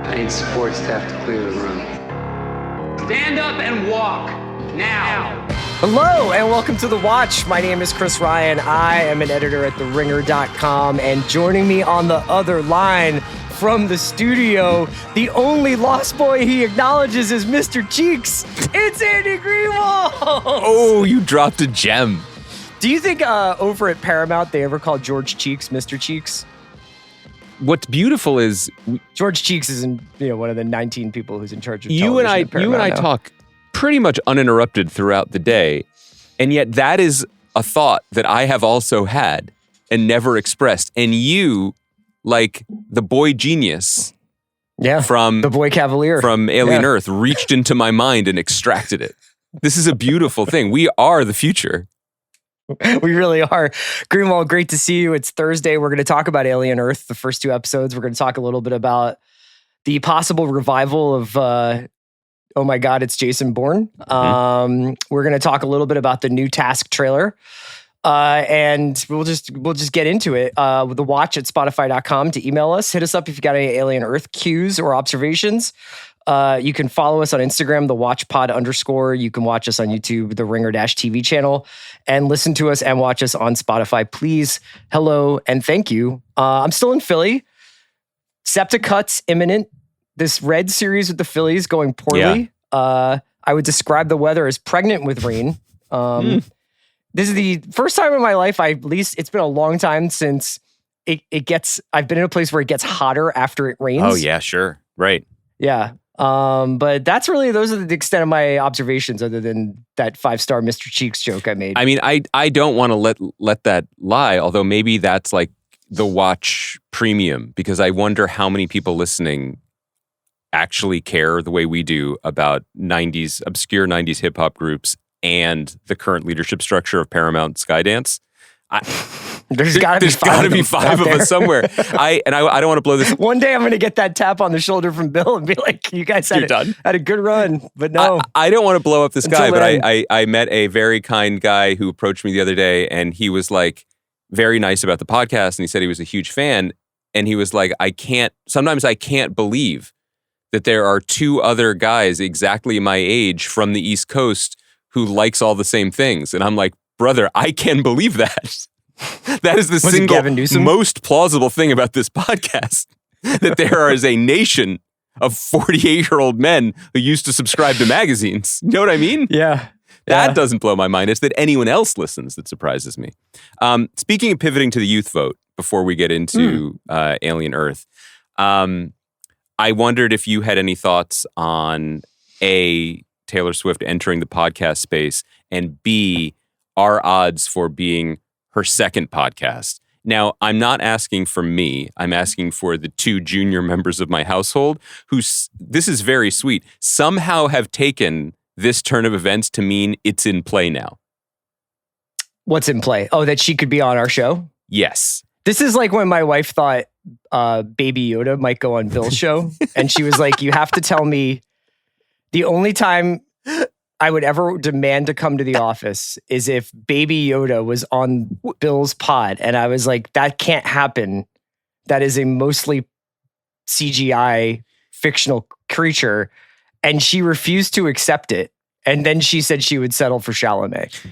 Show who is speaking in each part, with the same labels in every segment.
Speaker 1: I need support staff to clear the room. Stand up and walk, now.
Speaker 2: Hello and welcome to The Watch. My name is Chris Ryan. I am an editor at TheRinger.com, and joining me on the other line from the studio, the only lost boy he acknowledges is Mr. Cheeks. It's Andy Greenwald.
Speaker 3: Oh, you dropped a gem.
Speaker 2: Do you think over at Paramount they ever called George Cheeks Mr. Cheeks?
Speaker 3: What's beautiful is
Speaker 2: George Cheeks is one of the 19 people who's in charge of
Speaker 3: you and I
Speaker 2: now.
Speaker 3: talk pretty much uninterrupted throughout the day, and yet that is a thought that I have also had and never expressed. And you, like the boy genius, from
Speaker 2: the boy Cavalier
Speaker 3: from Alien Earth, reached into my mind and extracted it. This is a beautiful thing. We are the future.
Speaker 2: We really are. Greenwald, great to see you. It's Thursday. We're going to talk about Alien Earth, the first two episodes. We're going to talk a little bit about the possible revival of, oh my God, it's Jason Bourne. We're going to talk a little bit about the new Task trailer. And we'll just get into it. The Watch at Spotify.com to email us. Hit us up if you got any Alien Earth cues or observations. You can follow us on Instagram, _. You can watch us on YouTube, the Ringer-TV channel, and listen to us and watch us on Spotify. Please, hello, and thank you. I'm still in Philly. Septic cuts imminent. This Red series with the Phillies going poorly. Yeah. I would describe the weather as pregnant with rain. This is the first time in my life, it's been a long time since I've been in a place where it gets hotter after it rains.
Speaker 3: Oh yeah, sure. Right.
Speaker 2: Yeah. But those are the extent of my observations, other than that 5-star Mr. Cheeks joke I made.
Speaker 3: I mean, I don't want to let that lie, although maybe that's like the Watch premium, because I wonder how many people listening actually care the way we do about obscure 90s hip hop groups and the current leadership structure of Paramount Skydance.
Speaker 2: There's got to be five of us
Speaker 3: somewhere. I don't want to blow this.
Speaker 2: One day I'm going to get that tap on the shoulder from Bill and be like, "You guys had a good run," but no.
Speaker 3: I don't want to blow up this guy, but I met a very kind guy who approached me the other day, and he was like very nice about the podcast, and he said he was a huge fan, and he was like, sometimes I can't believe that there are two other guys exactly my age from the East Coast who likes all the same things, and I'm like, brother, I can believe that. That is the single most plausible thing about this podcast, that there is a nation of 48-year-old men who used to subscribe to magazines. You know what I mean?
Speaker 2: Yeah.
Speaker 3: That doesn't blow my mind. It's that anyone else listens that surprises me. Speaking of pivoting to the youth vote, before we get into Alien Earth, I wondered if you had any thoughts on A, Taylor Swift entering the podcast space, and B, our odds for being her second podcast. Now, I'm not asking for me. I'm asking for the two junior members of my household who, this is very sweet, somehow have taken this turn of events to mean it's in play now.
Speaker 2: What's in play? Oh, that she could be on our show?
Speaker 3: Yes.
Speaker 2: This is like when my wife thought Baby Yoda might go on Bill's show. And she was like, you have to tell me the only time I would ever demand to come to the office is if Baby Yoda was on Bill's pod. And I was like, that can't happen. That is a mostly CGI fictional creature. And she refused to accept it. And then she said she would settle for Chalamet.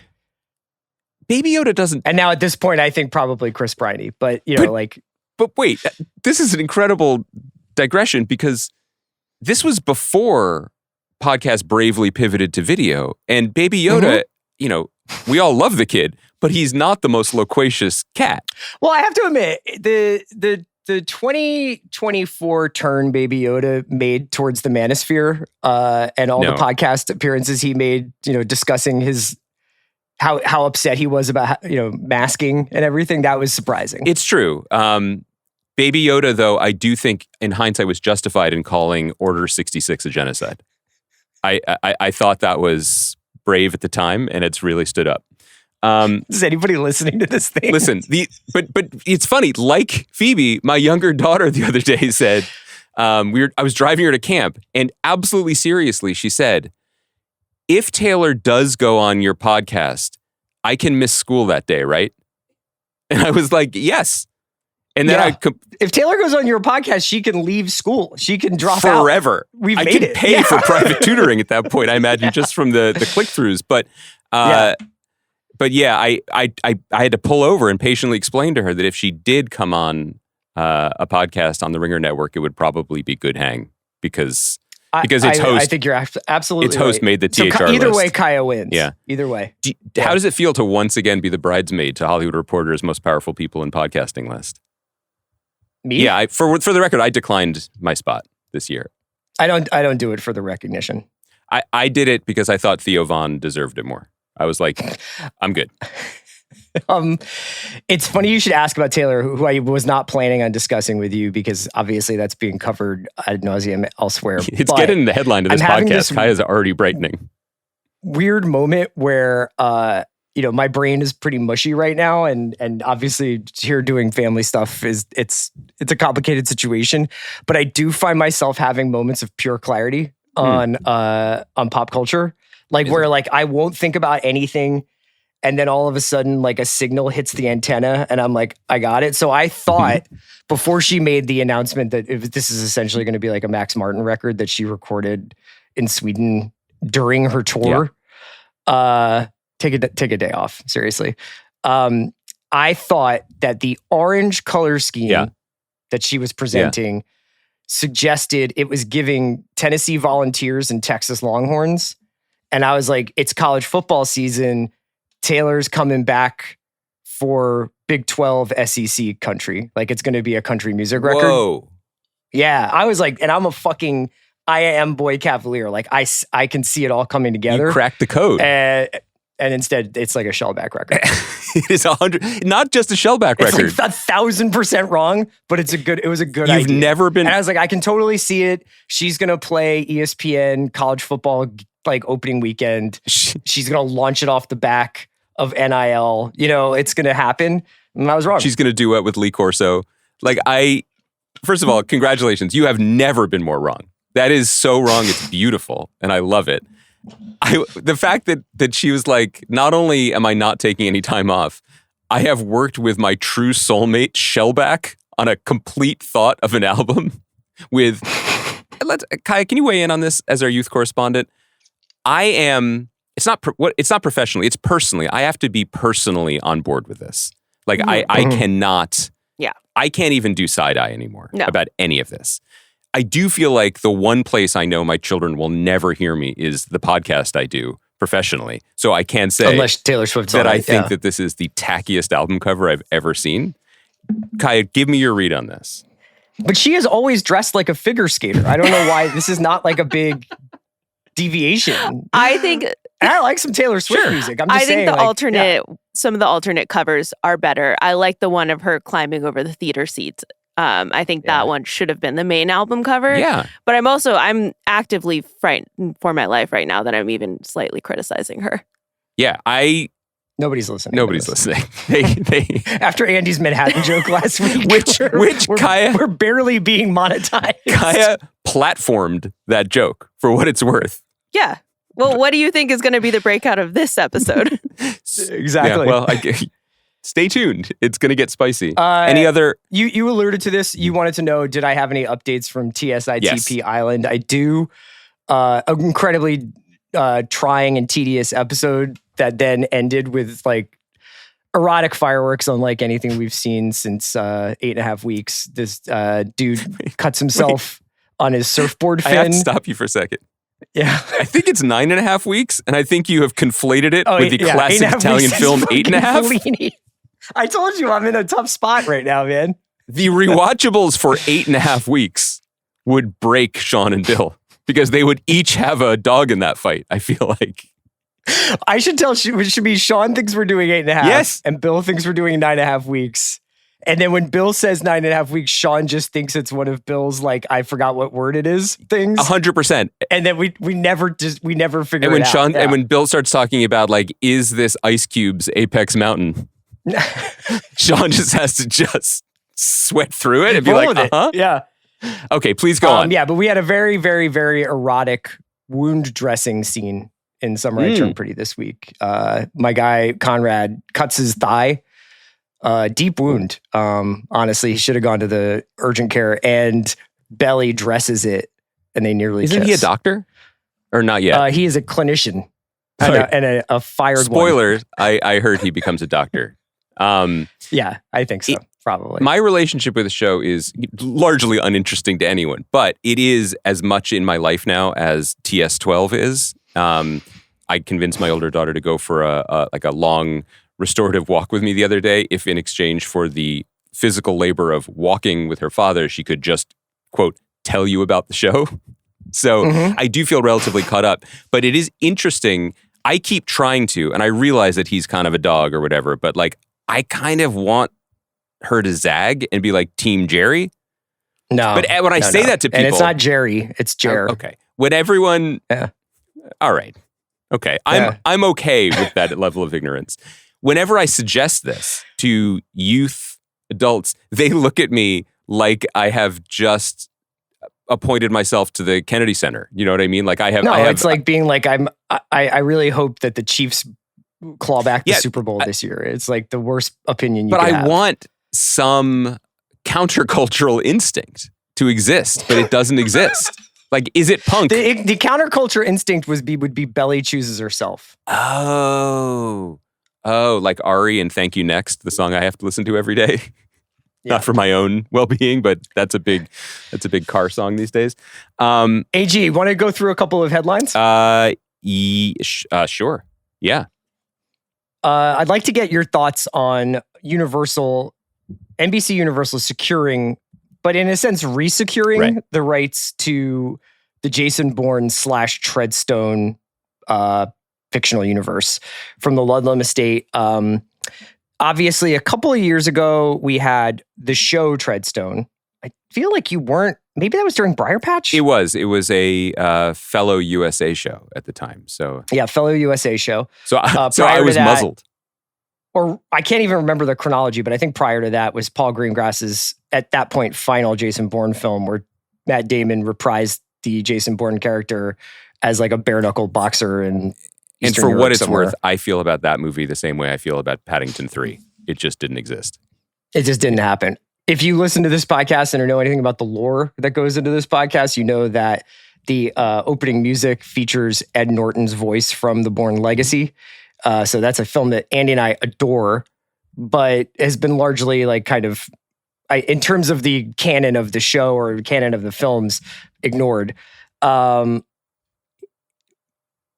Speaker 3: Baby Yoda doesn't...
Speaker 2: And now at this point, I think probably Chris Briney. But,
Speaker 3: But wait, this is an incredible digression, because this was before podcast bravely pivoted to video, and Baby Yoda, we all love the kid, but he's not the most loquacious cat.
Speaker 2: Well, I have to admit, the 2024 turn Baby Yoda made towards the manosphere, and all the podcast appearances he made, discussing his how upset he was about masking and everything, that was surprising.
Speaker 3: It's true. Baby Yoda, though, I do think in hindsight was justified in calling Order 66 a genocide. I thought that was brave at the time, and it's really stood up.
Speaker 2: Is anybody listening to this thing?
Speaker 3: Listen, but it's funny. Like Phoebe, my younger daughter the other day said, I was driving her to camp, and absolutely seriously, she said, if Taylor does go on your podcast, I can miss school that day, right? And I was like, yes. And then
Speaker 2: if Taylor goes on your podcast, she can leave school. She can drop out
Speaker 3: forever.
Speaker 2: We've
Speaker 3: I
Speaker 2: made
Speaker 3: could
Speaker 2: it.
Speaker 3: pay for private tutoring at that point, I imagine, just from the click-throughs. But yeah, I had to pull over and patiently explain to her that if she did come on a podcast on the Ringer Network, it would probably be good hang because its host.
Speaker 2: I think you're absolutely
Speaker 3: its host
Speaker 2: right.
Speaker 3: made the THR
Speaker 2: so either
Speaker 3: list.
Speaker 2: way, Kaya wins.
Speaker 3: Yeah.
Speaker 2: Either way.
Speaker 3: How does it feel to once again be the bridesmaid to Hollywood Reporter's most powerful people in podcasting list?
Speaker 2: Me?
Speaker 3: Yeah, for the record, I declined my spot this year.
Speaker 2: I don't do it for the recognition.
Speaker 3: I did it because I thought Theo Von deserved it more. I was like, I'm good.
Speaker 2: It's funny you should ask about Taylor, who I was not planning on discussing with you because obviously that's being covered ad nauseum elsewhere.
Speaker 3: It's getting the headline of this podcast. Kaya's already brightening.
Speaker 2: Weird moment where my brain is pretty mushy right now, and obviously here doing family stuff it's a complicated situation. But I do find myself having moments of pure clarity on pop culture, where I won't think about anything. And then all of a sudden, a signal hits the antenna, and I'm like, I got it. So I thought before she made the announcement that this is essentially going to be like a Max Martin record that she recorded in Sweden during her tour. Yeah. Take a day off, seriously. I thought that the orange color scheme that she was presenting suggested it was giving Tennessee Volunteers and Texas Longhorns. And I was like, it's college football season. Taylor's coming back for Big 12 SEC country. It's going to be a country music record.
Speaker 3: Whoa.
Speaker 2: Yeah. I was like, and I'm a fucking I am boy cavalier. I can see it all coming together.
Speaker 3: You cracked the code.
Speaker 2: And instead, it's like a Shellback record.
Speaker 3: It is 100, not just a Shellback record.
Speaker 2: It's 1,000% wrong, but it was a good
Speaker 3: idea.
Speaker 2: You've
Speaker 3: never been.
Speaker 2: And I was like, I can totally see it. She's going to play ESPN college football opening weekend. She's going to launch it off the back of NIL. It's going to happen. And I was wrong.
Speaker 3: She's going to duet with Lee Corso. First of all, congratulations. You have never been more wrong. That is so wrong. It's beautiful. And I love it. The fact that she was like, not only am I not taking any time off, I have worked with my true soulmate, Shellback, on a complete thought of an album with... Kaya, can you weigh in on this as our youth correspondent? It's not professionally, it's personally. I have to be personally on board with this. I cannot...
Speaker 4: Yeah.
Speaker 3: I can't even do side-eye anymore about any of this. I do feel like the one place I know my children will never hear me is the podcast I do professionally. So I can say
Speaker 2: unless Taylor Swift's
Speaker 3: that
Speaker 2: on
Speaker 3: I think that this is the tackiest album cover I've ever seen. Kaya, give me your read on this.
Speaker 2: But she is always dressed like a figure skater. I don't know why this is not a big deviation.
Speaker 4: I think...
Speaker 2: And I like some Taylor Swift music. I'm just saying,
Speaker 4: think some of the alternate covers are better. I like the one of her climbing over the theater seats. I think that one should have been the main album cover.
Speaker 3: Yeah.
Speaker 4: But I'm actively frightened for my life right now that I'm even slightly criticizing her.
Speaker 3: Yeah,
Speaker 2: Nobody's listening.
Speaker 3: Nobody's listening. They
Speaker 2: after Andy's Manhattan joke last week,
Speaker 3: which Kaya,
Speaker 2: we're barely being monetized.
Speaker 3: Kaya platformed that joke for what it's worth.
Speaker 4: Yeah. Well, what do you think is going to be the breakout of this episode?
Speaker 2: Exactly.
Speaker 3: Yeah, well, stay tuned. It's going to get spicy. Any other?
Speaker 2: You alluded to this. You wanted to know, did I have any updates from TSITP Island? I do. An incredibly trying and tedious episode that then ended with erotic fireworks unlike anything we've seen since 8.5 weeks. This dude cuts himself on his surfboard fin.
Speaker 3: I have to stop you for a second.
Speaker 2: Yeah.
Speaker 3: I think it's 9.5 weeks, and I think you have conflated it with the classic Italian film 8.5.
Speaker 2: I told you I'm in a tough spot right now, man.
Speaker 3: The rewatchables for 8.5 weeks would break Sean and Bill because they would each have a dog in that fight, I feel like.
Speaker 2: I should tell you, it should be Sean thinks we're doing 8.5.
Speaker 3: Yes.
Speaker 2: And Bill thinks we're doing 9.5 weeks. And then when Bill says 9.5 weeks, Sean just thinks it's one of Bill's I forgot what word it is things.
Speaker 3: 100%.
Speaker 2: And then we never figure
Speaker 3: it
Speaker 2: out.
Speaker 3: And when Bill starts talking about is this Ice Cube's Apex Mountain? Sean just has to just sweat through it and be like, uh-huh.
Speaker 2: Yeah.
Speaker 3: Okay, please go on.
Speaker 2: Yeah, but we had a very, very, very erotic wound dressing scene in Summer I Turned Pretty this week. My guy, Conrad, cuts his thigh Deep wound. Honestly, he should have gone to the urgent care, and Belly dresses it, and they nearly
Speaker 3: Isn't
Speaker 2: kiss.
Speaker 3: he a doctor? Or not yet?
Speaker 2: He is a clinician
Speaker 3: Sorry.
Speaker 2: and a fired
Speaker 3: Spoilers, I heard he becomes a doctor.
Speaker 2: one. Yeah, I think so. Probably.
Speaker 3: My relationship with the show is largely uninteresting to anyone, but it is as much in my life now as TS12 is. I convinced my older daughter to go for a long restorative walk with me the other day, if in exchange for the physical labor of walking with her father, she could just, quote, tell you about the show. So I do feel relatively caught up, but it is interesting. I keep trying to, and I realize that he's kind of a dog or whatever, but like, I kind of want her to zag and be like Team Jerry.
Speaker 2: No.
Speaker 3: But when I say that to people.
Speaker 2: And it's not Jerry, it's Jer.
Speaker 3: Okay. When everyone.
Speaker 2: Yeah.
Speaker 3: All right. Okay.
Speaker 2: Yeah.
Speaker 3: I'm okay with that level of ignorance. Whenever I suggest this to youth adults, they look at me like I have just appointed myself to the Kennedy Center. You know what I mean? Like
Speaker 2: it's like being like, I really hope that the Chiefs claw back the Super Bowl this year. It's like the worst opinion you could have.
Speaker 3: But I want some countercultural instinct to exist, but it doesn't exist. Like, is it punk?
Speaker 2: The counterculture instinct would be Belly chooses herself.
Speaker 3: Oh, like Ari and Thank You Next, the song I have to listen to every day.
Speaker 2: Yeah.
Speaker 3: Not for my own well-being, but that's a big car song these days.
Speaker 2: AG, want to go through a couple of headlines?
Speaker 3: Sure. Yeah.
Speaker 2: I'd like to get your thoughts on NBC Universal securing, but in a sense, resecuring the rights to the Jason Bourne / Treadstone fictional universe from the Ludlum estate. Obviously, a couple of years ago, we had the show Treadstone. I feel like you weren't, maybe that was during Briar Patch?
Speaker 3: It was a fellow USA show at the time. So
Speaker 2: yeah, fellow USA show.
Speaker 3: So I was muzzled.
Speaker 2: Or I can't even remember the chronology, but I think prior to that was Paul Greengrass's, at that point, final Jason Bourne film where Matt Damon reprised the Jason Bourne character as like a bare-knuckle boxer in Eastern
Speaker 3: And for
Speaker 2: Europe
Speaker 3: what it's
Speaker 2: somewhere.
Speaker 3: worth, I feel about that movie the same way I feel about Paddington 3. It just didn't exist.
Speaker 2: It just didn't happen. If you listen to this podcast and or know anything about the lore that goes into this podcast, you know that the opening music features Ed Norton's voice from The Bourne Legacy. So that's a film that Andy and I adore, but has been largely like kind of, in terms of the canon of the show or canon of the films, ignored.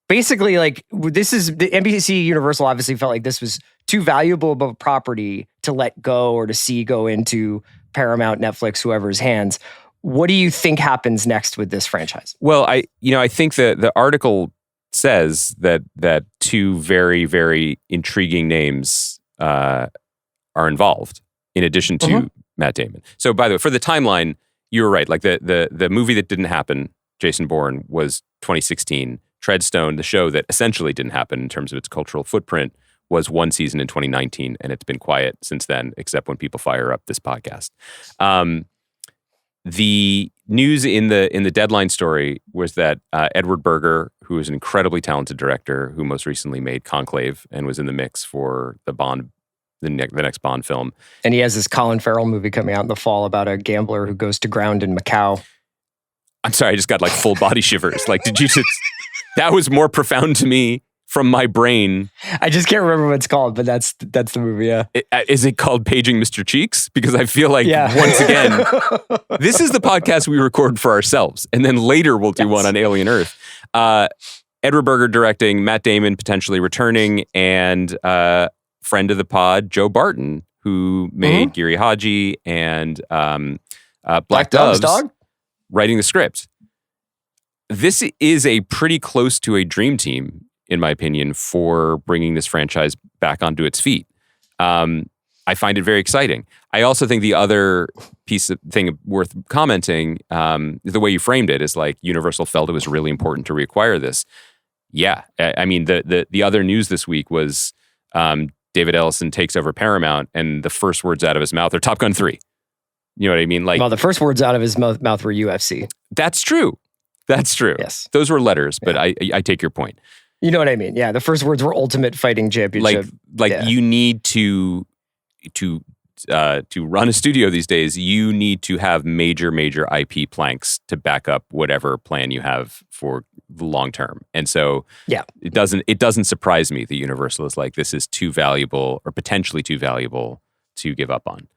Speaker 2: Basically, like, this is the NBC Universal obviously felt like this was too valuable of a property to let go or to see go into Paramount, Netflix, whoever's hands. What do you think happens next with this franchise?
Speaker 3: Well, I think that the article says that two very, very intriguing names are involved in addition to Matt Damon. So, by the way, for the timeline, you were right. Like the movie that didn't happen, Jason Bourne, was 2016. Treadstone, the show that essentially didn't happen in terms of its cultural footprint, was one season in 2019, and it's been quiet since then, except when people fire up this podcast. The news in the Deadline story was that Edward Berger, who is an incredibly talented director, who most recently made Conclave and was in the mix for the next Bond film,
Speaker 2: and he has this Colin Farrell movie coming out in the fall about a gambler who goes to ground in Macau.
Speaker 3: I'm sorry, I just got like full body shivers. Like, did you just? That was more profound to me from my brain.
Speaker 2: I just can't remember what it's called, but that's the movie, yeah.
Speaker 3: Is it called Paging Mr. Cheeks? Because I feel like, once again, this is the podcast we record for ourselves, and then later we'll do one on Alien Earth. Edward Berger directing, Matt Damon potentially returning, and friend of the pod, Joe Barton, who made Giri Haji and Black Doves, writing the script. This is a pretty close to a dream team, in my opinion, for bringing this franchise back onto its feet. I find it very exciting. I also think the other thing worth commenting, the way you framed it is like Universal felt it was really important to reacquire this. Yeah, I mean, the other news this week was David Ellison takes over Paramount, and the first words out of his mouth are Top Gun 3. You know what I mean? Like,
Speaker 2: well, the first words out of his mouth were UFC.
Speaker 3: That's true. That's true.
Speaker 2: Yes.
Speaker 3: Those were letters, but I take your point.
Speaker 2: You know what I mean? Yeah. The first words were Ultimate Fighting Championship.
Speaker 3: Like you need to to run a studio these days, you need to have major IP planks to back up whatever plan you have for the long term. And so it doesn't surprise me that Universal is like, this is too valuable or potentially too valuable to give up on.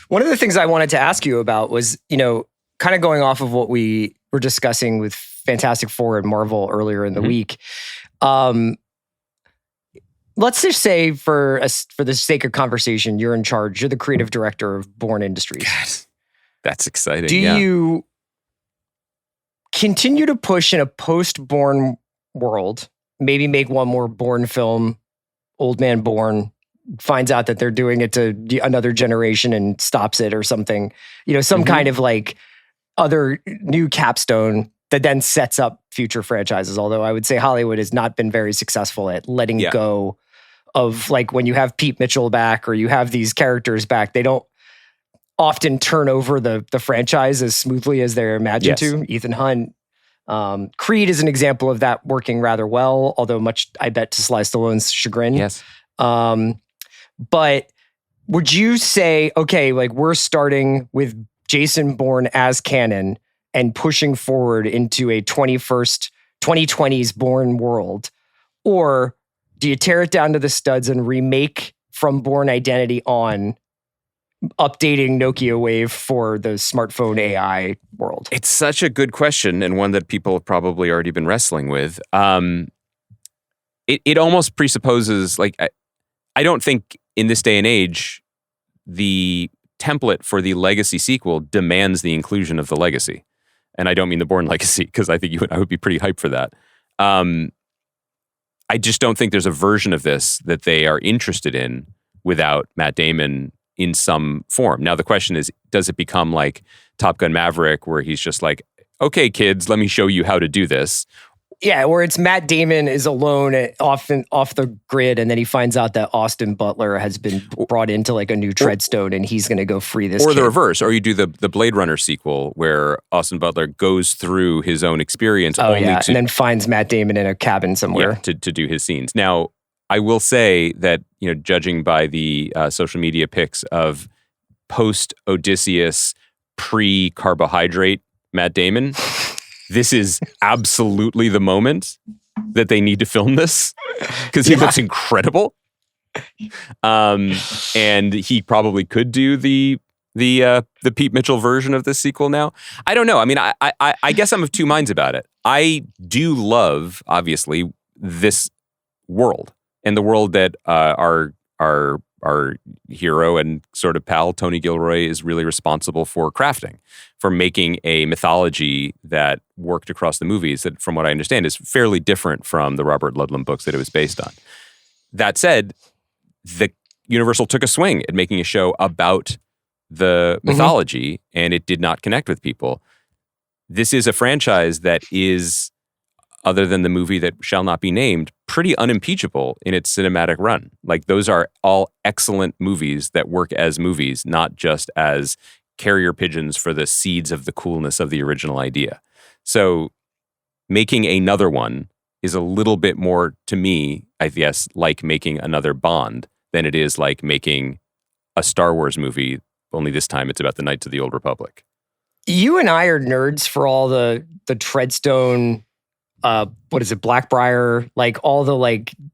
Speaker 2: One of the things I wanted to ask you about was, kind of going off of what we were discussing with Fantastic Four and Marvel earlier in the week. Let's just say, for the sake of conversation, you're in charge. You're the creative director of Bourne Industries.
Speaker 3: God, that's exciting.
Speaker 2: Do you continue to push in a post-Bourne world? Maybe make one more Bourne film. Old man Bourne finds out that they're doing it to another generation and stops it or something. Some kind of like other new capstone that then sets up future franchises. Although I would say Hollywood has not been very successful at letting go of, like, when you have Pete Mitchell back or you have these characters back, they don't often turn over the franchise as smoothly as they're imagined to. Ethan Hunt. Creed is an example of that working rather well, although much, I bet, to Sly Stallone's chagrin.
Speaker 3: Yes.
Speaker 2: But would you say, okay, like, we're starting with Jason Bourne as canon and pushing forward into a 2020s Bourne world? Or do you tear it down to the studs and remake from Bourne Identity on, updating Nokia Wave for the smartphone AI world?
Speaker 3: It's such a good question, and one that people have probably already been wrestling with. It almost presupposes, like, I don't think in this day and age, the template for the legacy sequel demands the inclusion of the legacy. And I don't mean the Bourne legacy, because I think you and I would be pretty hyped for that. I just don't think there's a version of this that they are interested in without Matt Damon in some form. Now, the question is, does it become like Top Gun Maverick, where he's just like, okay, kids, let me show you how to do this?
Speaker 2: Yeah, where it's Matt Damon is alone off the grid, and then he finds out that Austin Butler has been brought into like a new Treadstone, and he's going to go free this
Speaker 3: Or
Speaker 2: kid.
Speaker 3: the reverse, or you do the Blade Runner sequel, where Austin Butler goes through his own experience
Speaker 2: and then finds Matt Damon in a cabin somewhere.
Speaker 3: To do his scenes. Now, I will say that, judging by the social media pics of post-Odysseus, pre-carbohydrate Matt Damon, this is absolutely the moment that they need to film this, because he looks incredible. And he probably could do the Pete Mitchell version of this sequel now. I don't know. I mean, I guess I'm of two minds about it. I do love, obviously, this world, and the world that our hero and sort of pal Tony Gilroy is really responsible for crafting, for making a mythology that worked across the movies that, from what I understand, is fairly different from the Robert Ludlum books that it was based on. That said, the Universal took a swing at making a show about the mythology, and it did not connect with people. This is a franchise that is, other than the movie that shall not be named, pretty unimpeachable in its cinematic run. Like, those are all excellent movies that work as movies, not just as carrier pigeons for the seeds of the coolness of the original idea. So making another one is a little bit more, to me, I guess, like making another Bond than it is like making a Star Wars movie, only this time it's about the Knights of the Old Republic.
Speaker 2: You and I are nerds for all the Treadstone, what is it, Blackbriar, like all the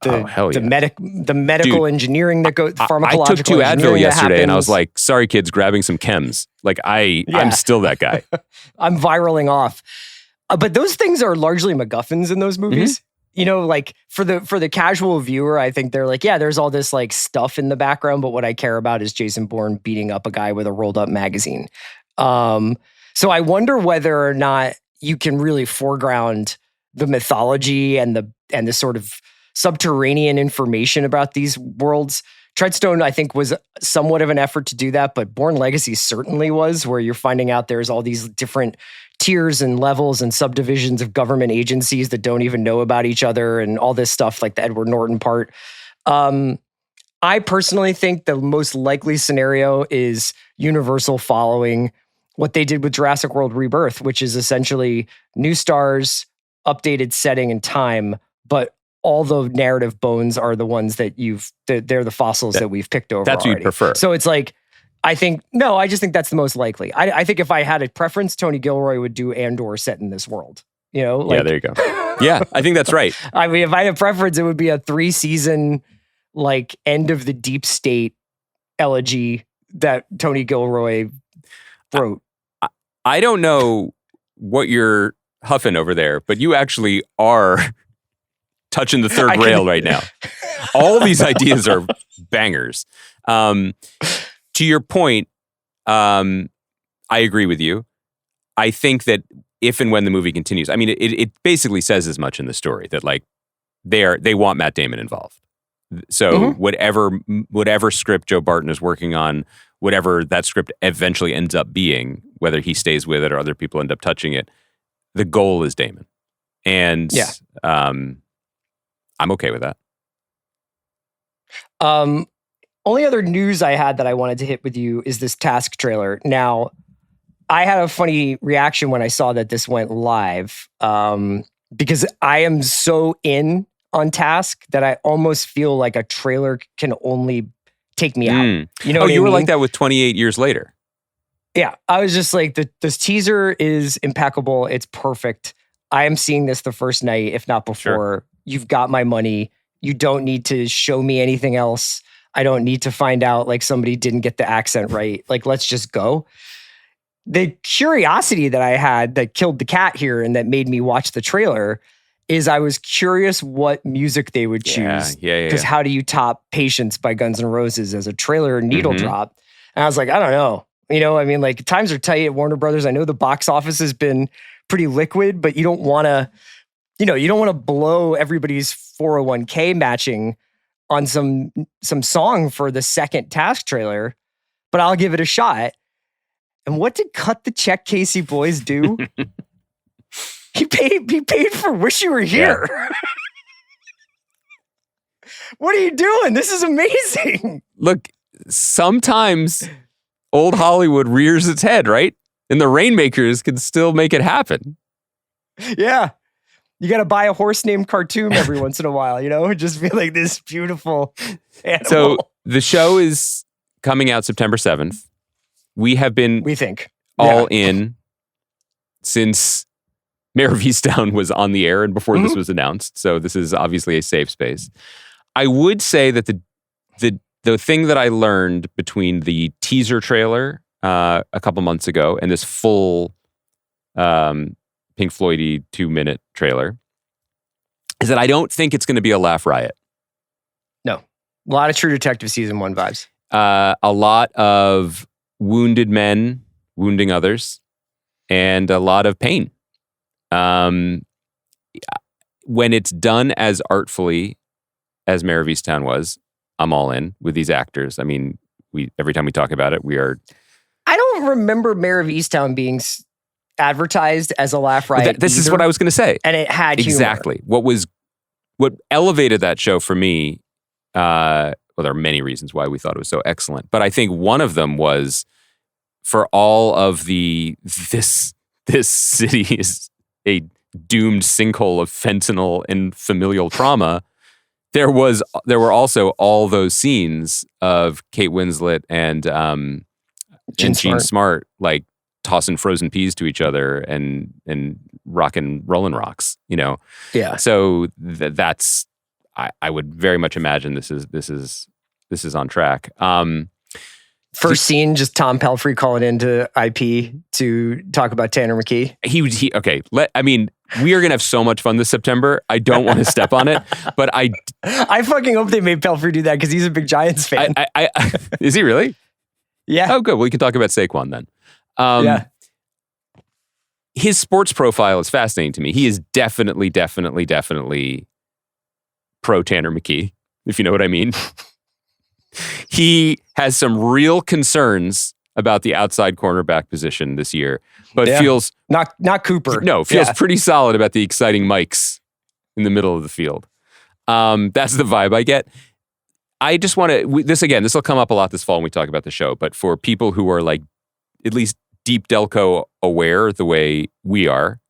Speaker 2: the medical engineering that goes, pharmacological.
Speaker 3: I took 2 Advil yesterday, and I was like, sorry kids, grabbing some chems. Like, I'm still that guy.
Speaker 2: I'm viraling off. But those things are largely MacGuffins in those movies. Like for the casual viewer, I think they're like, yeah, there's all this like stuff in the background, but what I care about is Jason Bourne beating up a guy with a rolled up magazine. So I wonder whether or not you can really foreground the mythology and the sort of subterranean information about these worlds. Treadstone, I think, was somewhat of an effort to do that, but Bourne Legacy certainly was, where you're finding out there's all these different tiers and levels and subdivisions of government agencies that don't even know about each other, and all this stuff, like the Edward Norton part. I personally think the most likely scenario is Universal following what they did with Jurassic World Rebirth, which is essentially new stars, updated setting and time, but all the narrative bones are the ones that they're the fossils that we've picked over.
Speaker 3: That's what
Speaker 2: already.
Speaker 3: you prefer.
Speaker 2: So it's like, I just think that's the most likely. I think if I had a preference, Tony Gilroy would do Andor set in this world. You know? Like,
Speaker 3: yeah, there you go. Yeah, I think that's right.
Speaker 2: I mean, if I had a preference, it would be a 3-season, like, end of the deep state elegy that Tony Gilroy wrote.
Speaker 3: I don't know what you're huffing over there, but you actually are touching the third rail right now. All these ideas are bangers. To your point, I agree with you. I think that if and when the movie continues, I mean, it basically says as much in the story that like they want Matt Damon involved. So whatever script Joe Barton is working on, whatever that script eventually ends up being, whether he stays with it or other people end up touching it, the goal is Damon. And I'm okay with that.
Speaker 2: Only other news I had that I wanted to hit with you is this Task trailer. Now, I had a funny reaction when I saw that this went live because I am so in on Task that I almost feel like a trailer can only take me out. You know?
Speaker 3: You were like that with 28 Years Later.
Speaker 2: Yeah, I was just like, this teaser is impeccable. It's perfect. I am seeing this the first night, if not before. Sure. You've got my money. You don't need to show me anything else. I don't need to find out like somebody didn't get the accent right. Like, let's just go. The curiosity that I had that killed the cat here and that made me watch the trailer is I was curious what music they would choose. Because how do you top Patience by Guns N' Roses as a trailer needle drop? And I was like, I don't know. You know, I mean, like times are tight at Warner Brothers. I know the box office has been pretty liquid, but you don't want to, you don't want to blow everybody's 401k matching on some song for the second Task trailer, but I'll give it a shot. And what did Cut the Check Casey Boys do? He paid for Wish You Were Here. Yeah. What are you doing? This is amazing.
Speaker 3: Look, sometimes old Hollywood rears its head, right? And the Rainmakers can still make it happen.
Speaker 2: Yeah. You got to buy a horse named Khartoum every once in a while, just be like this beautiful animal.
Speaker 3: So the show is coming out September 7th. We think all in since Mayor of Easttown was on the air and before this was announced. So this is obviously a safe space. I would say that the thing that I learned between the teaser trailer a couple months ago and this full Pink Floyd-y 2-minute trailer is that I don't think it's going to be a laugh riot.
Speaker 2: No. A lot of True Detective season 1 vibes.
Speaker 3: A lot of wounded men wounding others and a lot of pain. When it's done as artfully as Mayor of Easttown was, I'm all in with these actors. I mean, every time we talk about it, we are...
Speaker 2: I don't remember Mayor of Easttown being advertised as a laugh riot.
Speaker 3: This is what I was going to say.
Speaker 2: And it had
Speaker 3: exactly humor. What elevated that show for me. Well, there are many reasons why we thought it was so excellent, but I think one of them was for all of this city is a doomed sinkhole of fentanyl and familial trauma. There were also all those scenes of Kate Winslet and Jean Smart like tossing frozen peas to each other and rocking Rollin' Rocks,
Speaker 2: Yeah.
Speaker 3: So that's I would very much imagine this is on track.
Speaker 2: First scene, just Tom Pelphrey calling into IP to talk about Tanner McKee.
Speaker 3: Okay. We are gonna have so much fun this September. I don't want to step on it, but I
Speaker 2: fucking hope they made Pelphrey do that because he's a big Giants fan.
Speaker 3: Is he really?
Speaker 2: Yeah.
Speaker 3: Oh, good. We can talk about Saquon then.
Speaker 2: Yeah.
Speaker 3: His sports profile is fascinating to me. He is definitely pro Tanner McKee, if you know what I mean. He has some real concerns about the outside cornerback position this year, but feels
Speaker 2: not Cooper.
Speaker 3: No, feels pretty solid about the exciting mics in the middle of the field. That's the vibe I get. I just want to this will come up a lot this fall when we talk about the show, but for people who are like at least deep Delco aware the way we are,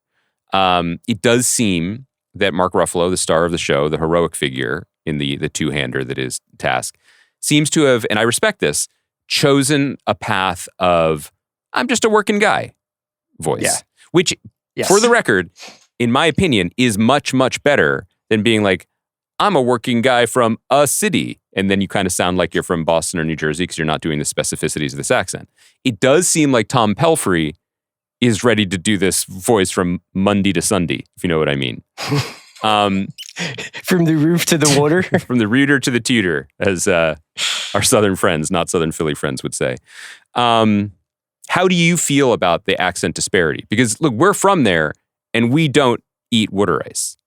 Speaker 3: it does seem that Mark Ruffalo, the star of the show, the heroic figure in the two-hander that is Task, seems to have, and I respect this, chosen a path of I'm just a working guy voice, which, for the record, in my opinion, is much, much better than being like, I'm a working guy from a city. And then you kind of sound like you're from Boston or New Jersey because you're not doing the specificities of this accent. It does seem like Tom Pelphrey is ready to do this voice from Monday to Sunday, if you know what I mean.
Speaker 2: From the roof to the water.
Speaker 3: From the rooter to the tutor, as our Southern friends, not Southern Philly friends, would say. How do you feel about the accent disparity? Because look, we're from there and we don't eat water ice.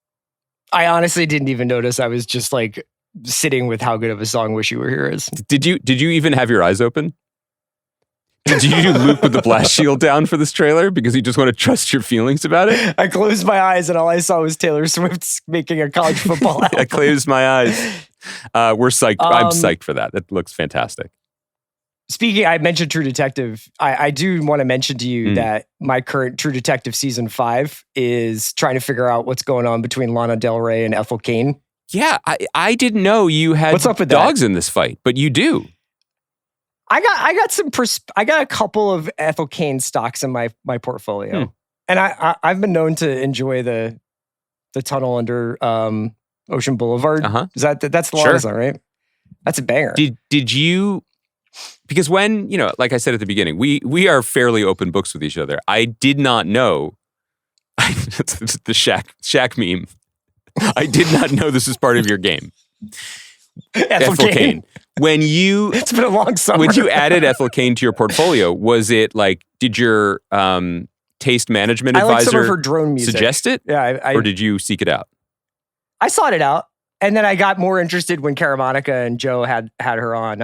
Speaker 2: I honestly didn't even notice. I was just like sitting with how good of a song Wish You Were Here is.
Speaker 3: Did you even have your eyes open? Did you do Luke with the blast shield down for this trailer because you just want to trust your feelings about it?
Speaker 2: I closed my eyes and all I saw was Taylor Swift making a college football album.
Speaker 3: I closed my eyes. We're psyched. I'm psyched for that. That looks fantastic.
Speaker 2: Speaking, I mentioned True Detective. I do want to mention to you that my current True Detective season 5 is trying to figure out what's going on between Lana Del Rey and Ethel Cain.
Speaker 3: Yeah, I didn't know you had
Speaker 2: what's up with
Speaker 3: dogs
Speaker 2: that?
Speaker 3: In this fight, but you do.
Speaker 2: I got a couple of Ethel Cain stocks in my portfolio, and I've been known to enjoy the tunnel under Ocean Boulevard. That's the longest one, right? That's a banger.
Speaker 3: Did you? Because when, like I said at the beginning, we are fairly open books with each other. I did not know the Shaq meme. I did not know this was part of your game.
Speaker 2: Ethel Cain.
Speaker 3: When you
Speaker 2: it's been a long summer.
Speaker 3: When you added Ethel Cain to your portfolio, was it like, did your taste management advisor
Speaker 2: like some of her drone music.
Speaker 3: Suggest it?
Speaker 2: Yeah,
Speaker 3: or did you seek it out?
Speaker 2: I sought it out. And then I got more interested when Cara Monica and Joe had her on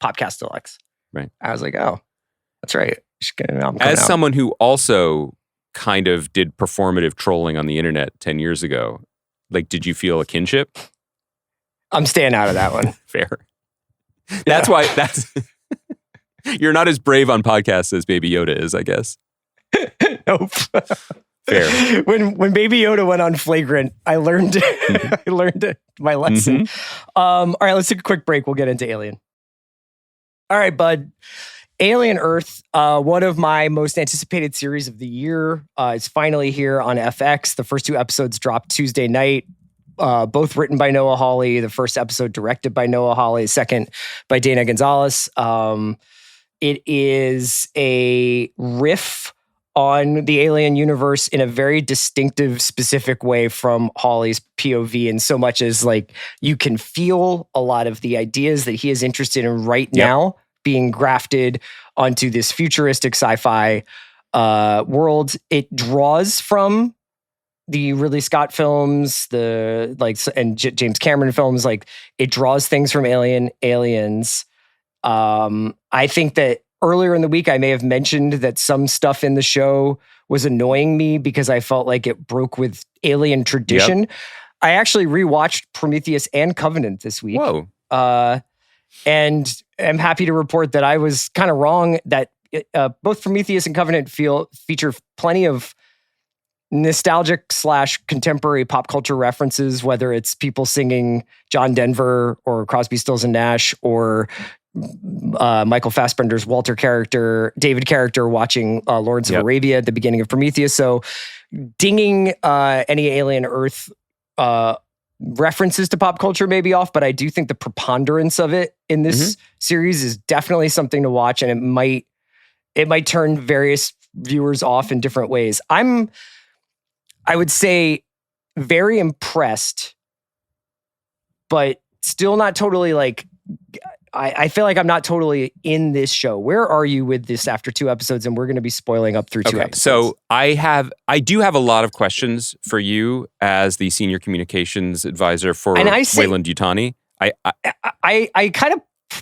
Speaker 2: Popcast Deluxe.
Speaker 3: Right.
Speaker 2: I was like, oh, that's right.
Speaker 3: As someone who also kind of did performative trolling on the internet 10 years ago, like, did you feel a kinship?
Speaker 2: I'm staying out of that one.
Speaker 3: Fair. That's why you're not as brave on podcasts as Baby Yoda is, I guess.
Speaker 2: Nope.
Speaker 3: Fair.
Speaker 2: When Baby Yoda went on Flagrant, I learned my lesson. All right, let's take a quick break. We'll get into Alien. All right, bud. Alien Earth, one of my most anticipated series of the year, is finally here on FX. The first 2 episodes dropped Tuesday night. Both written by Noah Hawley. The first episode directed by Noah Hawley. Second by Dana Gonzalez. It is a riff on the Alien universe in a very distinctive, specific way from Hawley's POV, and so much as like you can feel a lot of the ideas that he is interested in right now being grafted onto this futuristic sci-fi world. It draws from the Ridley Scott films, and James Cameron films. Like, it draws things from Aliens. I think that earlier in the week, I may have mentioned that some stuff in the show was annoying me because I felt like it broke with Alien tradition.
Speaker 3: Yep.
Speaker 2: I actually rewatched Prometheus and Covenant this week.
Speaker 3: Whoa.
Speaker 2: And I'm happy to report that I was kind of wrong, that both Prometheus and Covenant feature plenty of nostalgic / contemporary pop culture references, whether it's people singing John Denver or Crosby, Stills and Nash, or Michael Fassbender's David character watching Lawrence of Arabia at the beginning of Prometheus. So dinging any Alien Earth references to pop culture may be off, but I do think the preponderance of it in this series is definitely something to watch, and it might turn various viewers off in different ways. I would say very impressed, but still not totally like, I feel like I'm not totally in this show. Where are you with this after 2 episodes? And we're going to be spoiling up through 2 episodes. So
Speaker 3: I do have a lot of questions for you as the senior communications advisor for Weyland-Yutani.
Speaker 2: I kind of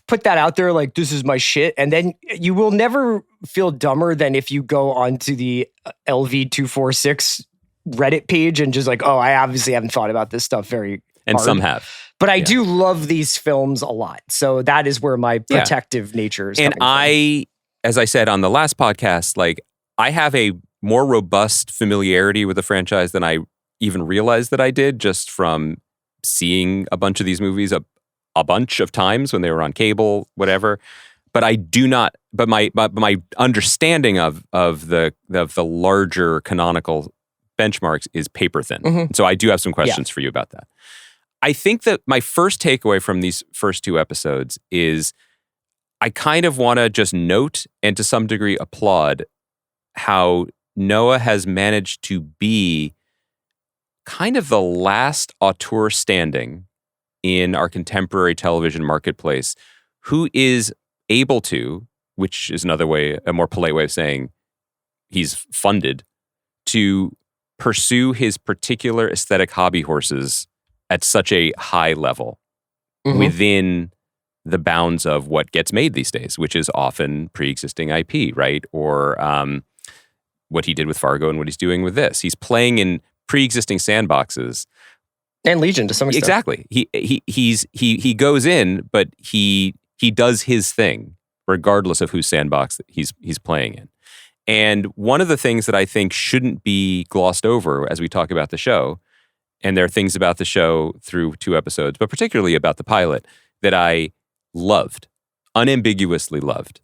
Speaker 2: put that out there like, this is my shit. And then you will never feel dumber than if you go onto the LV246 Reddit page and just like, oh, I obviously haven't thought about this stuff very
Speaker 3: And
Speaker 2: hard.
Speaker 3: some have.
Speaker 2: But I do love these films a lot. So that is where my protective nature is coming from.
Speaker 3: As I said on the last podcast, like, I have a more robust familiarity with the franchise than I even realize that I did just from seeing a bunch of these movies a bunch of times when they were on cable, whatever. But I do not. But my understanding of the larger canonical benchmarks is paper thin.
Speaker 2: Mm-hmm.
Speaker 3: So I do have some questions for you about that. I think that my first takeaway from these first two episodes is I kind of want to just note and to some degree applaud how Noah has managed to be kind of the last auteur standing in our contemporary television marketplace who is able to, which is another way, a more polite way of saying he's funded, to pursue his particular aesthetic hobby horses at such a high level within the bounds of what gets made these days, which is often pre-existing IP, right? Or what he did with Fargo and what he's doing with this. He's playing in pre-existing sandboxes.
Speaker 2: And Legion to some extent.
Speaker 3: Exactly. He goes in, but he does his thing, regardless of whose sandbox he's playing in. And one of the things that I think shouldn't be glossed over as we talk about the show, and there are things about the show through two episodes, but particularly about the pilot, that I loved, unambiguously loved.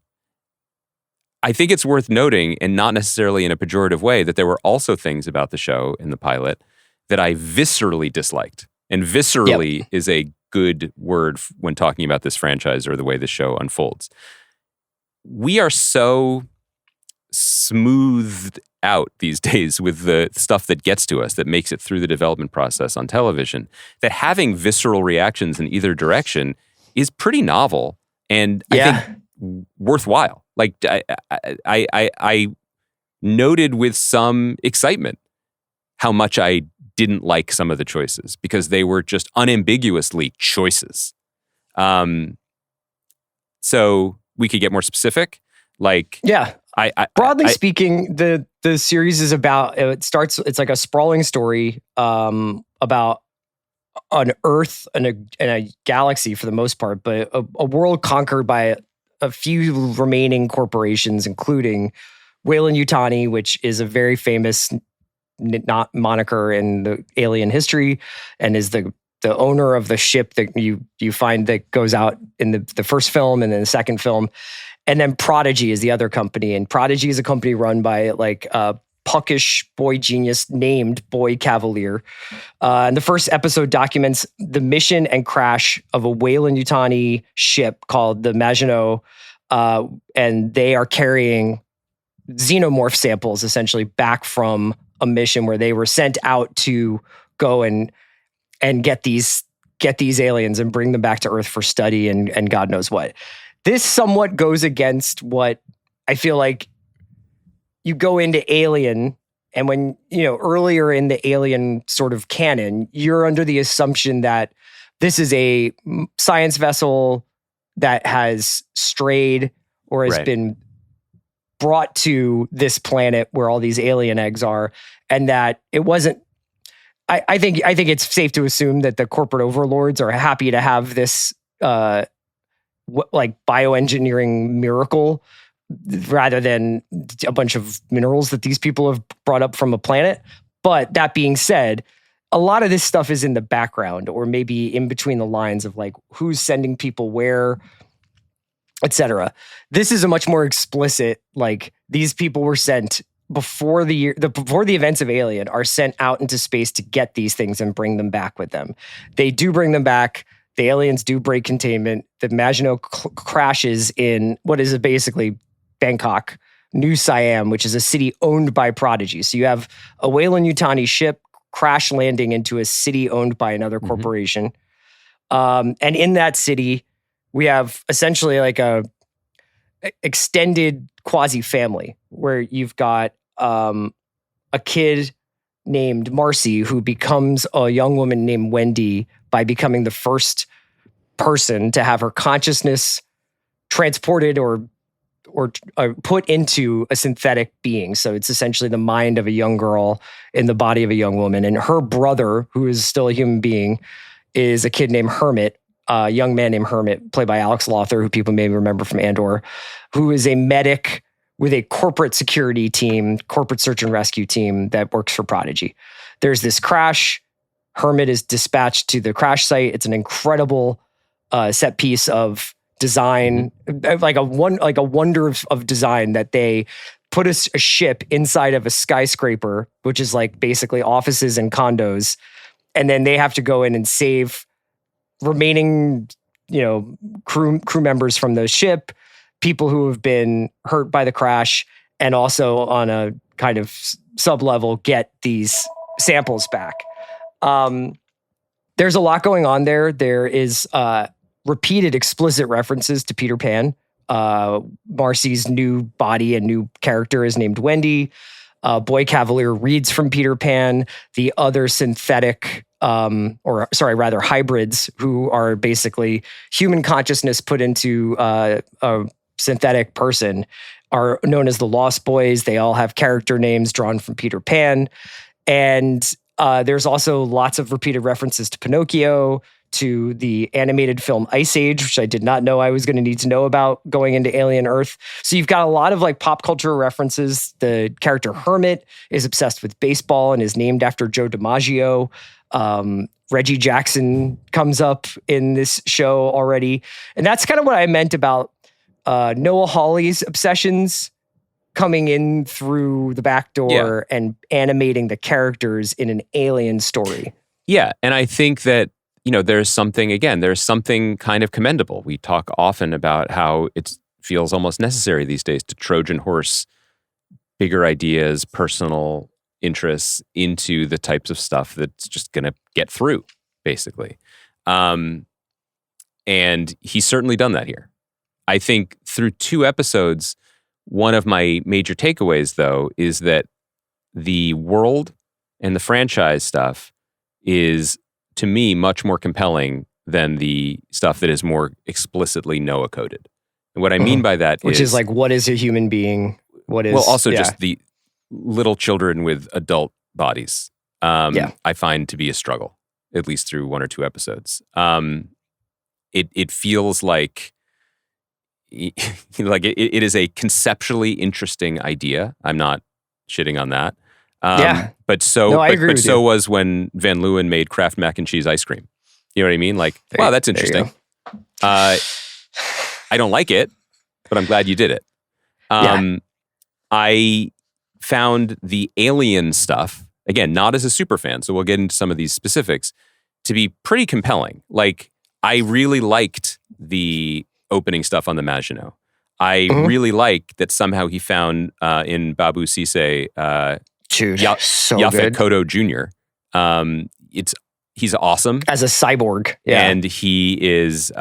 Speaker 3: I think it's worth noting, and not necessarily in a pejorative way, that there were also things about the show in the pilot that I viscerally disliked. And viscerally is a good word when talking about this franchise or the way the show unfolds. We are so smoothed out these days with the stuff that gets to us, that makes it through the development process on television, that having visceral reactions in either direction is pretty novel and I think worthwhile. Like I noted with some excitement how much I didn't like some of the choices because they were just unambiguously choices. So we could get more specific. Like,
Speaker 2: broadly speaking, the series is about, it's like a sprawling story about an Earth and a galaxy for the most part, but a world conquered by a few remaining corporations, including Weyland-Yutani, which is a very famous not moniker in the alien history, and is the owner of the ship that you find that goes out in the first film and then the second film. And then Prodigy is the other company, and Prodigy is a company run by like a puckish boy genius named Boy Cavalier. And the first episode documents the mission and crash of a Weyland-Yutani ship called the Maginot, and they are carrying xenomorph samples essentially back from a mission where they were sent out to go and get these aliens and bring them back to Earth for study and God knows what. This somewhat goes against what I feel like you go into Alien, and when, earlier in the Alien sort of canon, you're under the assumption that this is a science vessel that has strayed or has been brought to this planet where all these alien eggs are, and that it wasn't. I think it's safe to assume that the corporate overlords are happy to have this like bioengineering miracle rather than a bunch of minerals that these people have brought up from a planet. But that being said, a lot of this stuff is in the background or maybe in between the lines of like who's sending people where, etc. This is a much more explicit, like these people were sent before the events of Alien, are sent out into space to get these things and bring them back with them. They do bring them back. The aliens do break containment. The Maginot crashes in what is basically Bangkok, New Siam, which is a city owned by Prodigy. So you have a Weyland-Yutani ship crash landing into a city owned by another corporation. And in that city, we have essentially like a extended quasi-family where you've got a kid named Marcy who becomes a young woman named Wendy by becoming the first person to have her consciousness transported or put into a synthetic being. So it's essentially the mind of a young girl in the body of a young woman. And her brother, who is still a human being, is a kid named Hermit, a young man named Hermit, played by Alex Lothar, who people may remember from Andor, who is a medic with a corporate security team, corporate search and rescue team that works for Prodigy. There's this crash. Hermit is dispatched to the crash site. It's an incredible set piece of design, like a wonder of design, that they put a ship inside of a skyscraper, which is like basically offices and condos, and then they have to go in and save remaining, crew members from the ship, people who have been hurt by the crash, and also on a kind of sub-level get these samples back. There's a lot going on there. There is repeated explicit references to Peter Pan. Marcy's new body and new character is named Wendy. Boy Cavalier reads from Peter Pan. The other synthetic, hybrids, who are basically human consciousness put into a synthetic person, are known as the Lost Boys. They all have character names drawn from Peter Pan. And there's also lots of repeated references to Pinocchio, to the animated film Ice Age, which I did not know I was going to need to know about going into Alien Earth. So you've got a lot of like pop culture references. The character Hermit is obsessed with baseball and is named after Joe DiMaggio. Reggie Jackson comes up in this show already. And that's kind of what I meant about Noah Hawley's obsessions coming in through the back door and animating the characters in an alien story.
Speaker 3: Yeah, and I think that, there's something kind of commendable. We talk often about how it feels almost necessary these days to Trojan horse bigger ideas, personal interests into the types of stuff that's just going to get through, basically. And he's certainly done that here. I think through 2 episodes, one of my major takeaways, though, is that the world and the franchise stuff is, to me, much more compelling than the stuff that is more explicitly Noah coded. And what I mean by that
Speaker 2: Which is like, what is a human being? What is...
Speaker 3: Well, also just the little children with adult bodies, I find to be a struggle, at least through 1 or 2 episodes. It feels like... it is a conceptually interesting idea. I'm not shitting on that. But so was when Van Leeuwen made Kraft mac and cheese ice cream. You know what I mean? Like, wow, that's interesting. I don't like it, but I'm glad you did it. I found the Alien stuff, again, not as a super fan, so we'll get into some of these specifics, to be pretty compelling. Like, I really liked the opening stuff on the Maginot. I really like that somehow he found in Babu Sise Yaphet Kotto Jr. He's awesome
Speaker 2: as a cyborg,
Speaker 3: and he is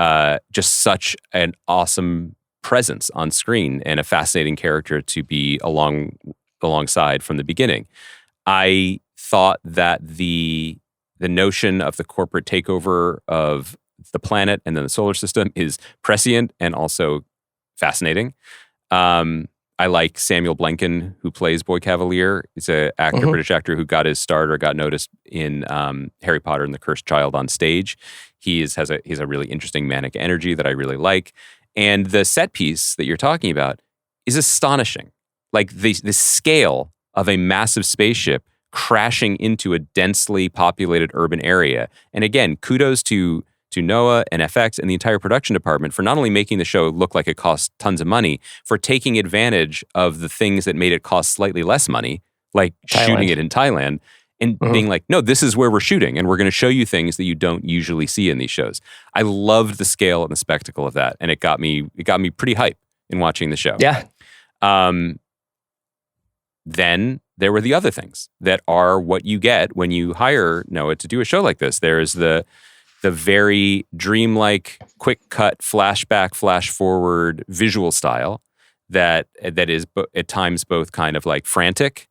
Speaker 3: just such an awesome presence on screen and a fascinating character to be alongside from the beginning. I thought that the notion of the corporate takeover of the planet and then the solar system is prescient and also fascinating. I like Samuel Blanken, who plays Boy Cavalier. He's a British actor who got his start or got noticed in Harry Potter and the Cursed Child on stage. He has a really interesting manic energy that I really like. And the set piece that you're talking about is astonishing. Like the scale of a massive spaceship crashing into a densely populated urban area. And again, kudos to Noah and FX and the entire production department for not only making the show look like it cost tons of money, for taking advantage of the things that made it cost slightly less money, like shooting it in Thailand, and being like, no, this is where we're shooting, and we're going to show you things that you don't usually see in these shows. I loved the scale and the spectacle of that, and it got me pretty hype in watching the show.
Speaker 2: Yeah.
Speaker 3: Then there were the other things that are what you get when you hire Noah to do a show like this. There's the very dreamlike, quick cut, flashback, flash forward visual style that is at times both kind of like frantic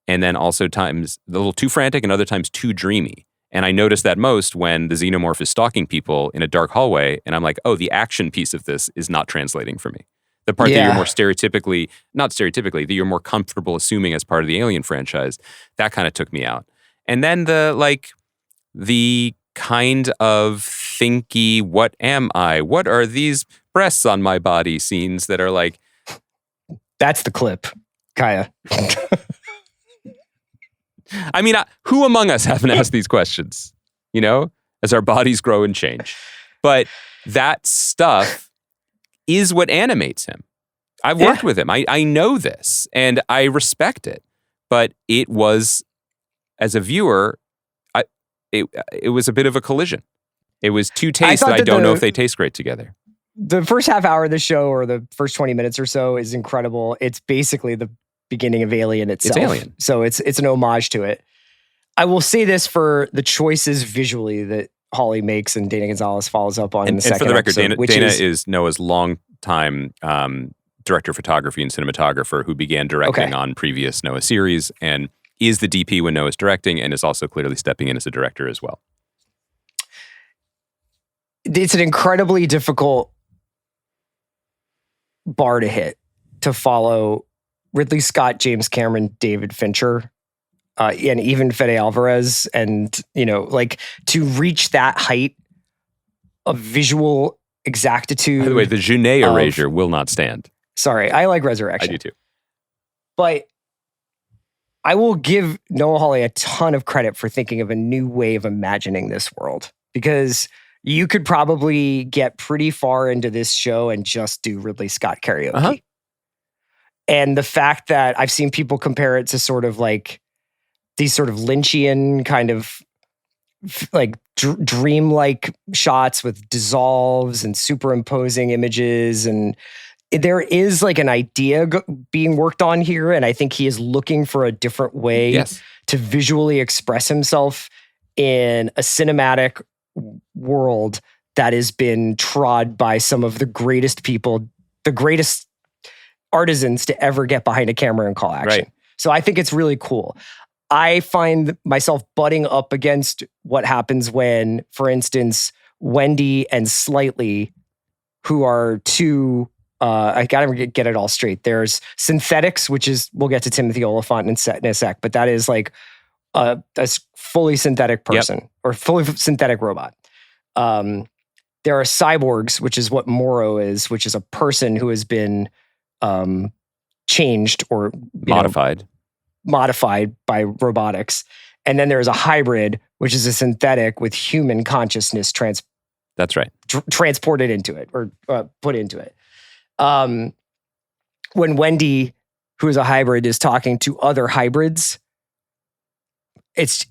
Speaker 3: and then also times a little too frantic and other times too dreamy. And I noticed that most when the xenomorph is stalking people in a dark hallway, and I'm like, oh, the action piece of this is not translating for me. The part that you're more that you're more comfortable assuming as part of the Alien franchise, that kind of took me out. And then the kind of thinky, what am I? What are these breasts on my body scenes that are like,
Speaker 2: That's the clip, Kaya.
Speaker 3: I mean, who among us haven't asked these questions, as our bodies grow and change? But that stuff is what animates him. I've worked with him. I know this, and I respect it. But it was, as a viewer, it was a bit of a collision. It was two tastes that I don't know if they taste great together.
Speaker 2: The first half hour of the show, or the first 20 minutes or so, is incredible. It's basically the beginning of Alien itself.
Speaker 3: It's Alien.
Speaker 2: So it's an homage to it. I will say this for the choices visually that Hawley makes and Dana Gonzalez follows up on in the second
Speaker 3: episode. And for the record,
Speaker 2: episode,
Speaker 3: Dana is Noah's longtime director of photography and cinematographer who began directing on previous Noah series and is the DP when Noah's directing and is also clearly stepping in as a director as well.
Speaker 2: It's an incredibly difficult bar to hit to follow Ridley Scott, James Cameron, David Fincher, and even Fede Alvarez, and to reach that height of visual exactitude.
Speaker 3: By the way, the Junet erasure will not stand.
Speaker 2: Sorry, I like Resurrection.
Speaker 3: I do too.
Speaker 2: But I will give Noah Hawley a ton of credit for thinking of a new way of imagining this world, because you could probably get pretty far into this show and just do Ridley Scott karaoke.
Speaker 3: Uh-huh.
Speaker 2: And the fact that I've seen people compare it to sort of like these sort of Lynchian kind of like dreamlike shots with dissolves and superimposing images. And there is like an idea being worked on here. And I think he is looking for a different way to visually express himself in a cinematic world that has been trod by some of the greatest people, the greatest artisans to ever get behind a camera and call action.
Speaker 3: Right.
Speaker 2: So I think it's really cool. I find myself butting up against what happens when, for instance, Wendy and Slightly, who are two, I gotta get it all straight. There's Synthetics, which is, we'll get to Timothy Oliphant in a sec, but that is like a fully synthetic person or fully synthetic robot. There are cyborgs, which is what Morrow is, which is a person who has been changed or modified by robotics. And then there's a hybrid, which is a synthetic with human consciousness
Speaker 3: That's right.
Speaker 2: transported into it or put into it. When Wendy, who is a hybrid, is talking to other hybrids, it's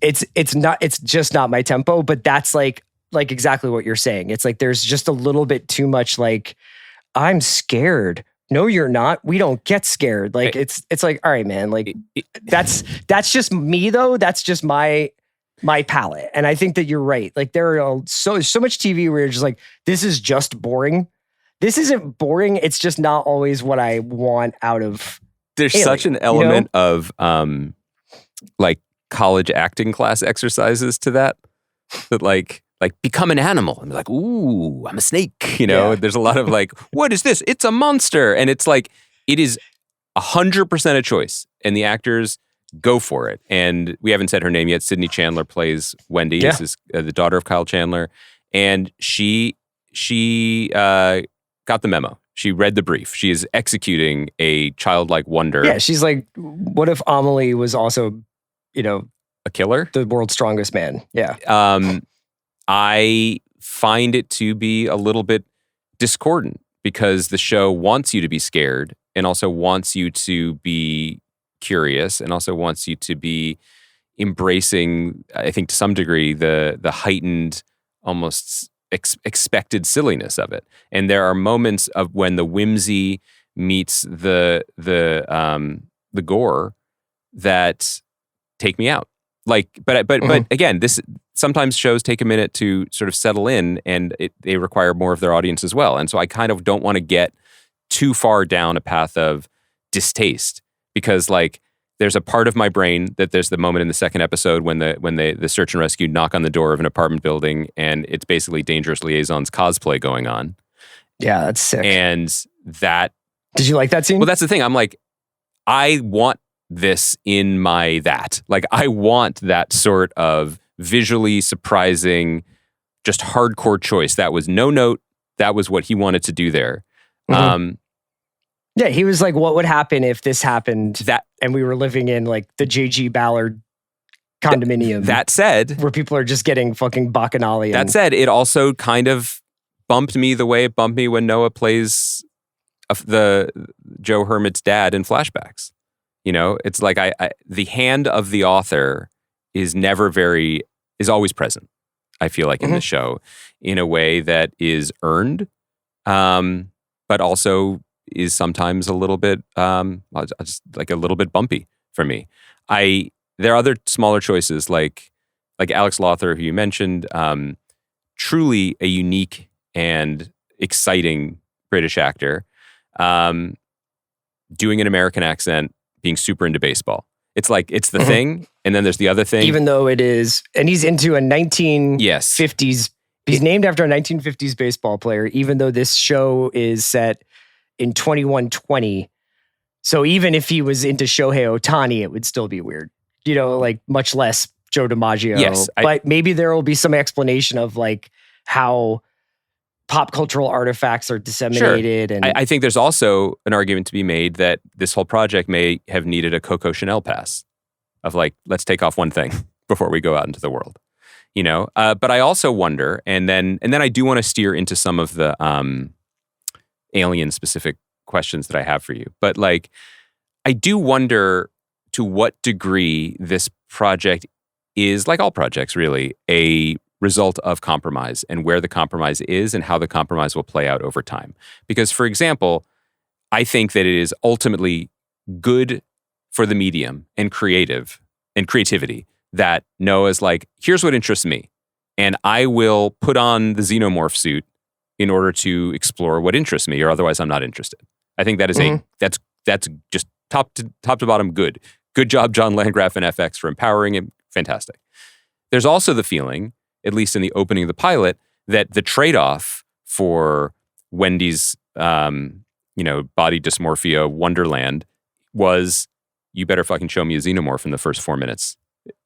Speaker 2: just not my tempo, but that's like exactly what you're saying. It's like there's just a little bit too much like, I'm scared. No, you're not. We don't get scared. Like it's like, all right, man. Like that's just me though. That's just my palette. And I think that you're right. Like there are so much TV where you're just like, this is just boring. This isn't boring. It's just not always what I want out of.
Speaker 3: There's
Speaker 2: Alien,
Speaker 3: such an element of like college acting class exercises to that like become an animal and be like, ooh, I'm a snake. There's a lot of like, what is this? It's a monster. And it's like, it is 100% a choice. And the actors go for it. And we haven't said her name yet. Sydney Chandler plays Wendy. This is the daughter of Kyle Chandler. And she got the memo. She read the brief. She is executing a childlike wonder.
Speaker 2: Yeah, she's like, what if Amelie was also,
Speaker 3: a killer?
Speaker 2: The world's strongest man. Yeah.
Speaker 3: I find it to be a little bit discordant because the show wants you to be scared and also wants you to be curious and also wants you to be embracing, I think to some degree, the heightened, almost expected silliness of it. And there are moments of when the whimsy meets the gore that take me out. Like, but again, this sometimes shows take a minute to sort of settle in, and they require more of their audience as well. And so I kind of don't want to get too far down a path of distaste because, like, there's a part of my brain that there's the moment in the second episode when the search and rescue knock on the door of an apartment building, and it's basically Dangerous Liaisons cosplay going on.
Speaker 2: Yeah, that's sick.
Speaker 3: And that.
Speaker 2: Did you like that scene?
Speaker 3: Well, that's the thing. I'm like, I want this in my that. Like, I want that sort of visually surprising, just hardcore choice. That was no note. That was what he wanted to do there.
Speaker 2: Mm-hmm. Yeah, he was like, what would happen if this happened and we were living in like the J.G. Ballard condominium?
Speaker 3: That said,
Speaker 2: where people are just getting fucking bacchanalian.
Speaker 3: That said, it also kind of bumped me the way it bumped me when Noah plays the Joe Hermit's dad in flashbacks. You know, it's like the hand of the author is always present. I feel like in the show in a way that is earned, but also is sometimes a little bit, just like a little bit bumpy for me. There are other smaller choices like Alex Lothar, who you mentioned, truly a unique and exciting British actor, doing an American accent, being super into baseball. It's like, it's the thing, and then there's the other thing.
Speaker 2: Even though it is, and he's into a 1950s, he's named after a 1950s baseball player, even though this show is set in 2120. So even if he was into Shohei Ohtani, it would still be weird. You know, like much less Joe DiMaggio.
Speaker 3: Yes,
Speaker 2: but maybe there will be some explanation of like how pop cultural artifacts are disseminated.
Speaker 3: Sure.
Speaker 2: And
Speaker 3: I think there's also an argument to be made that this whole project may have needed a Coco Chanel pass of like, let's take off one thing before we go out into the world, you know? But I also wonder, and then I do want to steer into some of the alien specific questions that I have for you. But like, I do wonder to what degree this project is, like all projects really, a result of compromise and where the compromise is and how the compromise will play out over time. Because, for example, I think that it is ultimately good for the medium and creativity that Noah's like, here's what interests me. And I will put on the xenomorph suit in order to explore what interests me, or otherwise I'm not interested. I think that is that's just top to bottom good. Good job, John Landgraf and FX, for empowering him. Fantastic. There's also the feeling, at least in the opening of the pilot, that the trade-off for Wendy's, body dysmorphia wonderland was, you better fucking show me a xenomorph in the first 4 minutes.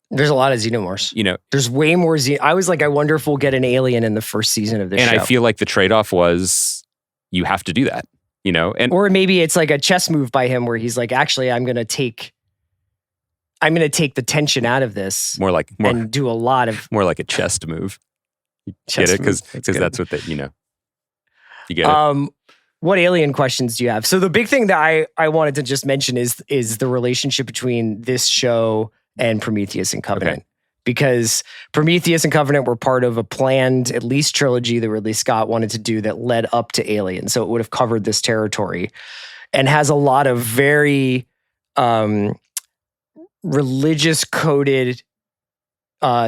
Speaker 2: There's a lot of xenomorphs.
Speaker 3: You know,
Speaker 2: there's way more I was like, I wonder if we'll get an alien in the first season of this show.
Speaker 3: And I feel like the trade-off was, you have to do that, you know?
Speaker 2: Or maybe it's like a chess move by him where he's like, actually, I'm going to take the tension out of this. And do a lot of...
Speaker 3: More like a chest move. You get it? Because that's what you get it.
Speaker 2: What alien questions do you have? So the big thing that I wanted to just mention is the relationship between this show and Prometheus and Covenant. Okay. Because Prometheus and Covenant were part of a planned, at least trilogy that Ridley Scott wanted to do that led up to Alien. So it would have covered this territory and has a lot of very religious coded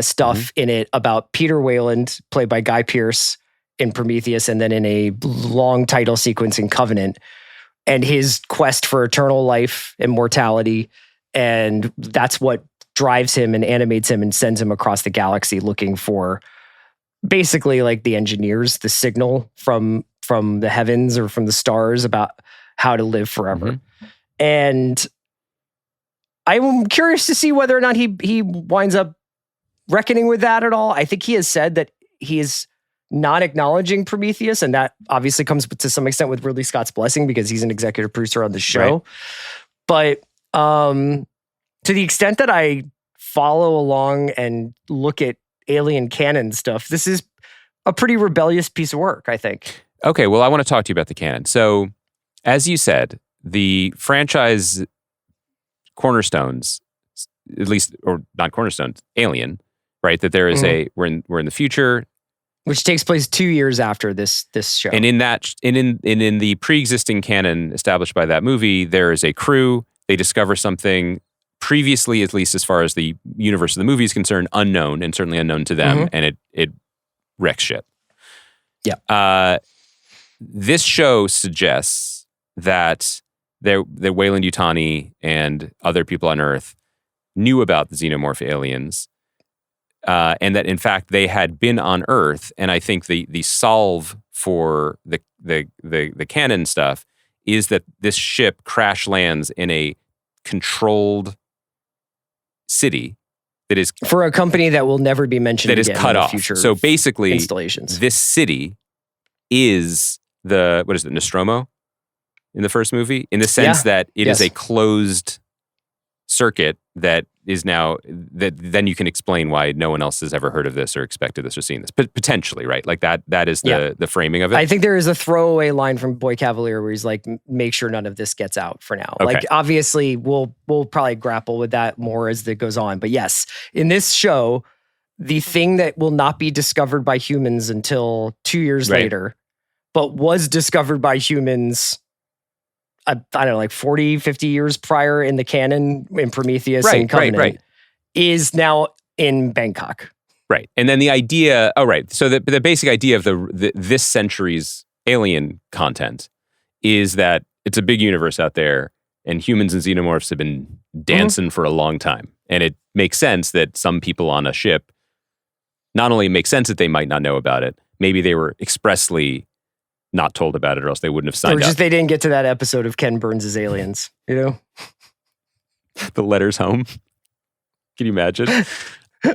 Speaker 2: stuff in it about Peter Weyland, played by Guy Pearce in Prometheus, and then in a long title sequence in Covenant, and his quest for eternal life, immortality. And that's what drives him and animates him and sends him across the galaxy looking for basically like the engineers, the signal from the heavens or from the stars about how to live forever. Mm-hmm. And I'm curious to see whether or not he winds up reckoning with that at all. I think he has said that he is not acknowledging Prometheus, and that obviously comes to some extent with Ridley Scott's blessing because he's an executive producer on the show. Right. But to the extent that I follow along and look at alien canon stuff, this is a pretty rebellious piece of work, I think.
Speaker 3: Okay, well, I want to talk to you about the canon. So, as you said, the franchise cornerstones, at least, or not cornerstones, Alien, right? That there is we're in the future,
Speaker 2: which takes place 2 years after this show.
Speaker 3: And in that, in the pre-existing canon established by that movie, there is a crew. They discover something previously, at least as far as the universe of the movie is concerned, unknown, and certainly unknown to them, and it wrecks shit.
Speaker 2: Yeah.
Speaker 3: This show suggests that Weyland Yutani and other people on Earth knew about the xenomorph aliens, and that in fact they had been on Earth. And I think the solve for the canon stuff is that this ship crash lands in a controlled city that is
Speaker 2: for a company that will never be mentioned
Speaker 3: that is
Speaker 2: again
Speaker 3: cut
Speaker 2: in
Speaker 3: off.
Speaker 2: Future
Speaker 3: so basically,
Speaker 2: installations.
Speaker 3: This city is what is it, Nostromo? in the first movie, in the sense that it is
Speaker 2: Yes.
Speaker 3: a closed circuit that is now, that then you can explain why no one else has ever heard of this or expected this or seen this. But potentially, right? Like that is the framing of it.
Speaker 2: I think there is a throwaway line from Boy Cavalier where he's like, make sure none of this gets out for now.
Speaker 3: Okay.
Speaker 2: Like, obviously, we'll probably grapple with that more as it goes on. But yes, in this show, the thing that will not be discovered by humans until 2 years
Speaker 3: Right.
Speaker 2: later, but was discovered by humans, I don't know, like 40, 50 years prior in the canon, in Prometheus and Covenant,
Speaker 3: right.
Speaker 2: is now in Bangkok.
Speaker 3: Right. And then the idea, so the basic idea of this century's alien content is that it's a big universe out there and humans and xenomorphs have been dancing for a long time. And it makes sense that some people on a ship, not only makes sense that they might not know about it, maybe they were expressly not told about it or else they wouldn't have signed
Speaker 2: Or just
Speaker 3: up.
Speaker 2: they didn't get to that episode of Ken Burns' Aliens, you know?
Speaker 3: The letters home. Can you imagine?
Speaker 2: A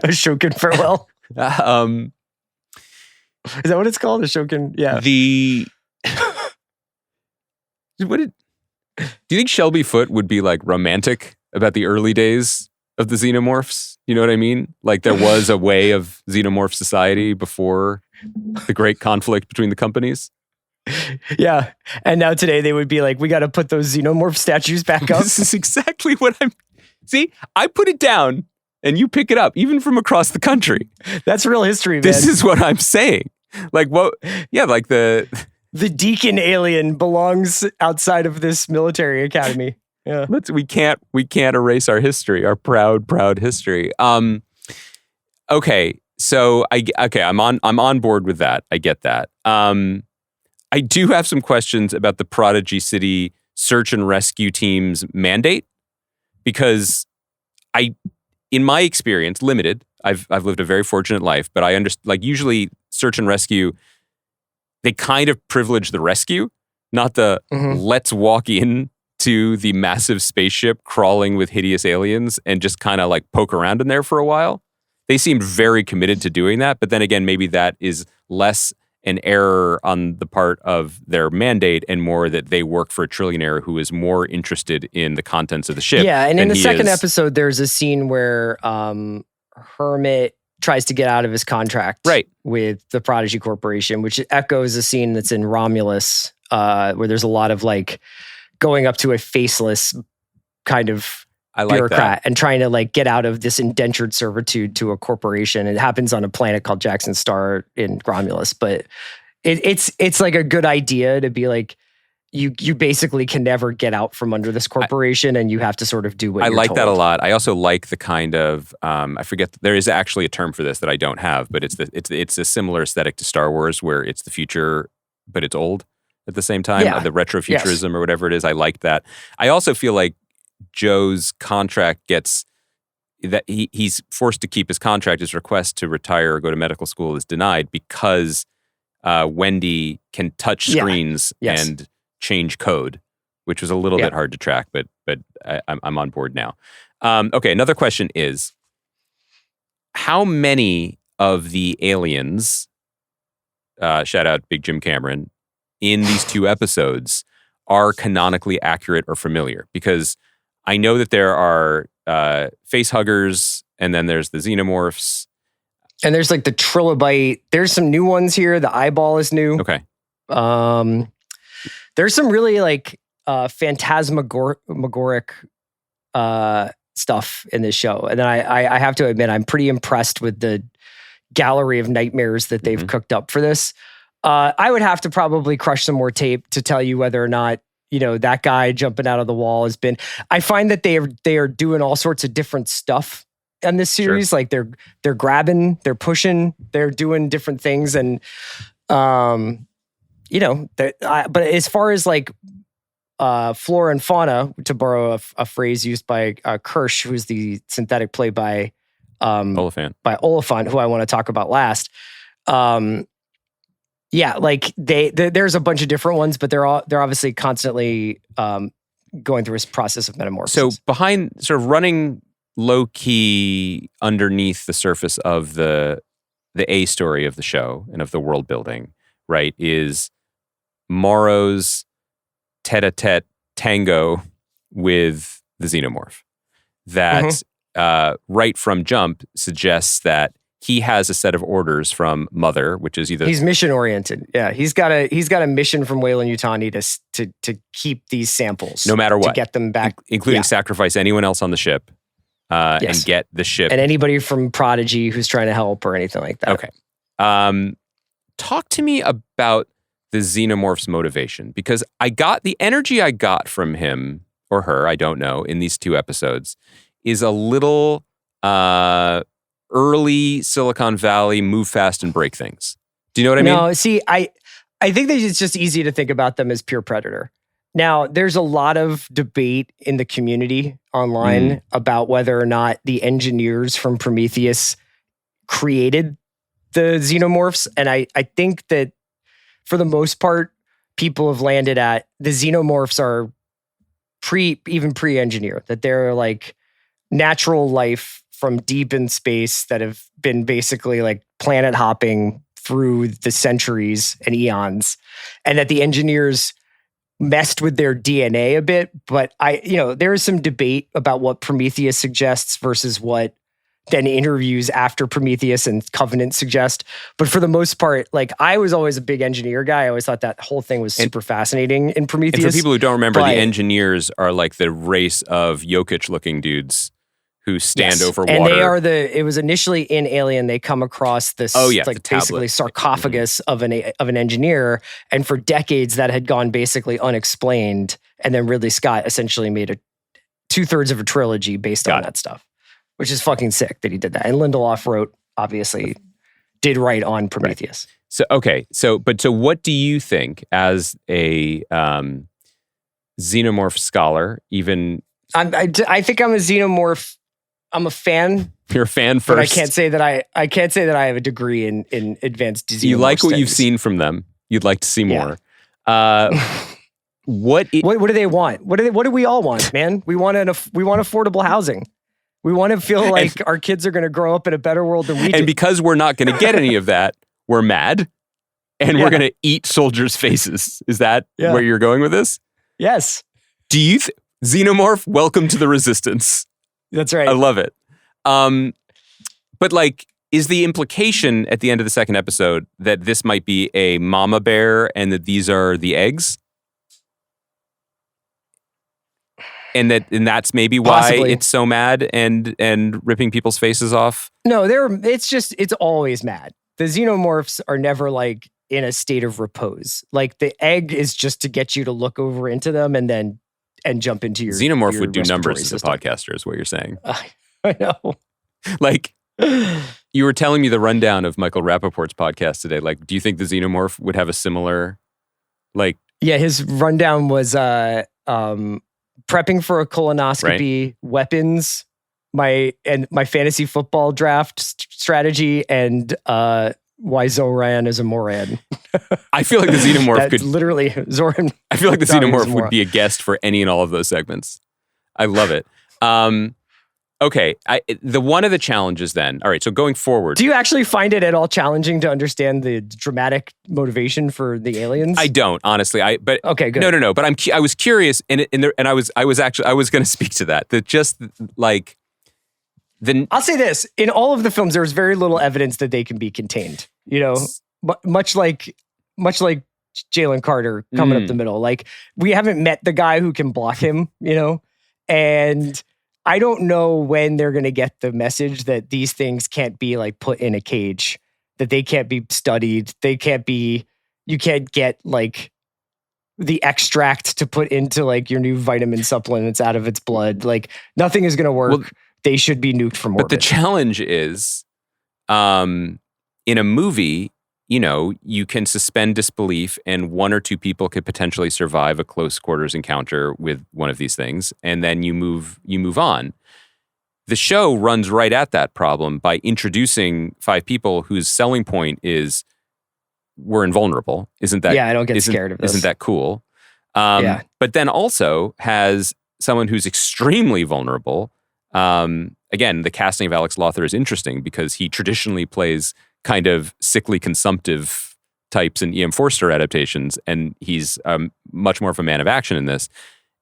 Speaker 2: Shokin farewell.
Speaker 3: Um,
Speaker 2: Is that what it's called? A Shokin? Yeah.
Speaker 3: do you think Shelby Foote would be like romantic about the early days of the xenomorphs? You know what I mean? Like there was a way of xenomorph society before the great conflict between the companies.
Speaker 2: Yeah. And now today they would be like, we got to put those xenomorph statues back up.
Speaker 3: This is exactly what see, I put it down and you pick it up, even from across the country.
Speaker 2: That's real history, man.
Speaker 3: This is what I'm saying. Like what? Yeah, like the
Speaker 2: Deacon alien belongs outside of this military academy. Yeah.
Speaker 3: we can't erase our history, our proud history. Okay, so I'm on board with that. I get that. I do have some questions about the Prodigy City search and rescue team's mandate, because in my experience, limited, I've lived a very fortunate life, but I understand, like, usually search and rescue, they kind of privilege the rescue, not the let's walk in to the massive spaceship crawling with hideous aliens and just kind of like poke around in there for a while. They seemed very committed to doing that, but then again, maybe that is less an error on the part of their mandate and more that they work for a trillionaire who is more interested in the contents of the ship.
Speaker 2: Yeah, and in
Speaker 3: than
Speaker 2: the
Speaker 3: he
Speaker 2: second
Speaker 3: is-
Speaker 2: episode, there's a scene where Hermit tries to get out of his contract with the Prodigy Corporation, which echoes a scene that's in Romulus, where there's a lot of like going up to a faceless kind of
Speaker 3: I like
Speaker 2: bureaucrat
Speaker 3: that.
Speaker 2: and trying to like get out of this indentured servitude to a corporation. It happens on a planet called Jackson Star in Romulus, but it's like a good idea to be like, you basically can never get out from under this corporation, and you have to sort of do what
Speaker 3: I
Speaker 2: you're
Speaker 3: like
Speaker 2: told.
Speaker 3: that a lot. I also like the kind of I forget, there is actually a term for this that I don't have, but it's a similar aesthetic to Star Wars, where it's the future but it's old at the same time.
Speaker 2: Yeah.
Speaker 3: The retrofuturism or whatever it is. I like that. I also feel like Joe's contract gets that he's forced to keep his contract. His request to retire or go to medical school is denied because Wendy can touch screens and change code, which was a little bit hard to track, but I'm on board now. Okay, another question is, how many of the aliens, shout out Big Jim Cameron, in these two episodes are canonically accurate or familiar? Because I know that there are face huggers, and then there's the xenomorphs.
Speaker 2: And there's like the trilobite. There's some new ones here. The eyeball is new.
Speaker 3: Okay.
Speaker 2: There's some really like phantasmagoric stuff in this show. And then I have to admit, I'm pretty impressed with the gallery of nightmares that they've cooked up for this. I would have to probably crush some more tape to tell you whether or not, you know, that guy jumping out of the wall has been. I find that they are doing all sorts of different stuff in this series. Like they're grabbing, they're pushing, they're doing different things, and you know. But as far as like flora and fauna, to borrow a phrase used by Kirsch, who's the synthetic play by Oliphant, who I want to talk about last. Yeah, like there's a bunch of different ones, but they're obviously constantly going through a process of metamorphosis.
Speaker 3: So behind, sort of running low key underneath the surface of the A story of the show and of the world building, right, is Morrow's tete-a-tete tango with the xenomorph that right from jump suggests that he has a set of orders from Mother, which is either
Speaker 2: he's mission oriented. Yeah, he's got a mission from Weyland-Yutani to keep these samples,
Speaker 3: no matter what,
Speaker 2: to get them back,
Speaker 3: including sacrifice anyone else on the ship and get the ship
Speaker 2: and anybody from Prodigy who's trying to help or anything like that.
Speaker 3: Okay, talk to me about the xenomorph's motivation, because I got the energy I got from him or her, I don't know, in these 2 episodes is a little early Silicon Valley, move fast and break things. Do you know what I mean?
Speaker 2: No, see, I think that it's just easy to think about them as pure predator. Now, there's a lot of debate in the community online about whether or not the engineers from Prometheus created the xenomorphs. And I think that for the most part, people have landed at the xenomorphs are even pre-engineered, that they're like natural life from deep in space that have been basically like planet hopping through the centuries and eons, and that the engineers messed with their DNA a bit. But there is some debate about what Prometheus suggests versus what then interviews after Prometheus and Covenant suggest. But for the most part, like, I was always a big engineer guy. I always thought that whole thing was super fascinating in Prometheus.
Speaker 3: And for people who don't remember, the engineers are like the race of Jokic-looking dudes who stand over water.
Speaker 2: And they are it was initially in Alien, they come across this basically sarcophagus of an engineer. And for decades that had gone basically unexplained. And then Ridley Scott essentially made 2/3 of a trilogy based on that stuff, which is fucking sick that he did that. And Lindelof did write on Prometheus.
Speaker 3: Right. So what do you think as a xenomorph scholar, even?
Speaker 2: I think I'm a xenomorph. I'm a fan.
Speaker 3: You're a fan first.
Speaker 2: But I can't say that I have a degree in advanced xenomorph
Speaker 3: You like what
Speaker 2: studies.
Speaker 3: you've seen from them. You'd like to see more. What
Speaker 2: do they want? What do we all want, man? We want affordable housing. We want to feel like our kids are going to grow up in a better world than we do.
Speaker 3: And because we're not going to get any of that, we're mad, and we're going to eat soldiers' faces. Is that where you're going with this?
Speaker 2: Yes.
Speaker 3: Do you xenomorph? Welcome to the resistance.
Speaker 2: That's right.
Speaker 3: I love it. But like, is the implication at the end of the second episode that this might be a mama bear and that these are the eggs? And that's maybe why
Speaker 2: Possibly.
Speaker 3: It's so mad and ripping people's faces off?
Speaker 2: No, it's always mad. The xenomorphs are never like in a state of repose. Like, the egg is just to get you to look over into them and jump into your
Speaker 3: xenomorph
Speaker 2: your
Speaker 3: would do numbers as a
Speaker 2: system.
Speaker 3: podcaster, is what you're saying.
Speaker 2: I know.
Speaker 3: Like, you were telling me the rundown of Michael Rappaport's podcast today. Like, do you think the xenomorph would have a similar, like?
Speaker 2: Yeah, his rundown was prepping for a colonoscopy, weapons, my fantasy football draft strategy, and why Zoran is a Moran.
Speaker 3: I feel like the xenomorph could
Speaker 2: literally Zoran.
Speaker 3: I feel like the xenomorph would be a guest for any and all of those segments. I love it. Okay, one of the challenges then. All right, so going forward,
Speaker 2: do you actually find it at all challenging to understand the dramatic motivation for the aliens?
Speaker 3: I don't, honestly.
Speaker 2: Okay, good.
Speaker 3: No. But I was curious, and I was going to speak to that. That just like
Speaker 2: I'll say this: in all of the films, there was very little evidence that they can be contained. You know, much like Jalen Carter coming up the middle. Like, we haven't met the guy who can block him. You know, and I don't know when they're going to get the message that these things can't be like put in a cage, that they can't be studied. You can't get like the extract to put into like your new vitamin supplements out of its blood. Like, nothing is going to work. Well, they should be nuked from orbit.
Speaker 3: But the challenge is, in a movie, you know, you can suspend disbelief and one or two people could potentially survive a close quarters encounter with one of these things, and then you move on. The show runs right at that problem by introducing 5 people whose selling point is we're invulnerable. Isn't that?
Speaker 2: Yeah, I don't get scared of this.
Speaker 3: Isn't that cool? But then also has someone who's extremely vulnerable. Again, the casting of Alex Lothar is interesting because he traditionally plays kind of sickly consumptive types and E.M. Forster adaptations, and he's much more of a man of action in this.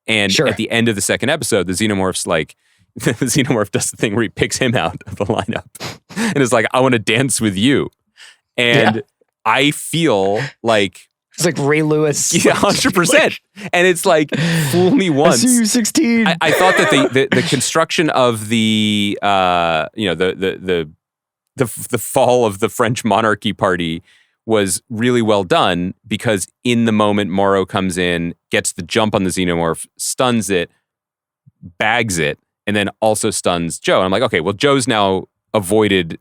Speaker 3: And at the end of the second episode, the Xenomorph's the Xenomorph does the thing where he picks him out of the lineup and is like, I want to dance with you. And I feel like
Speaker 2: it's like Ray Lewis.
Speaker 3: Yeah, 100%. And it's like, fool me once.
Speaker 2: I see you 16.
Speaker 3: I thought that the construction of the fall of the French monarchy party was really well done, because in the moment Morrow comes in, gets the jump on the Xenomorph, stuns it, bags it, and then also stuns Joe. And I'm like, okay, well, Joe's now avoided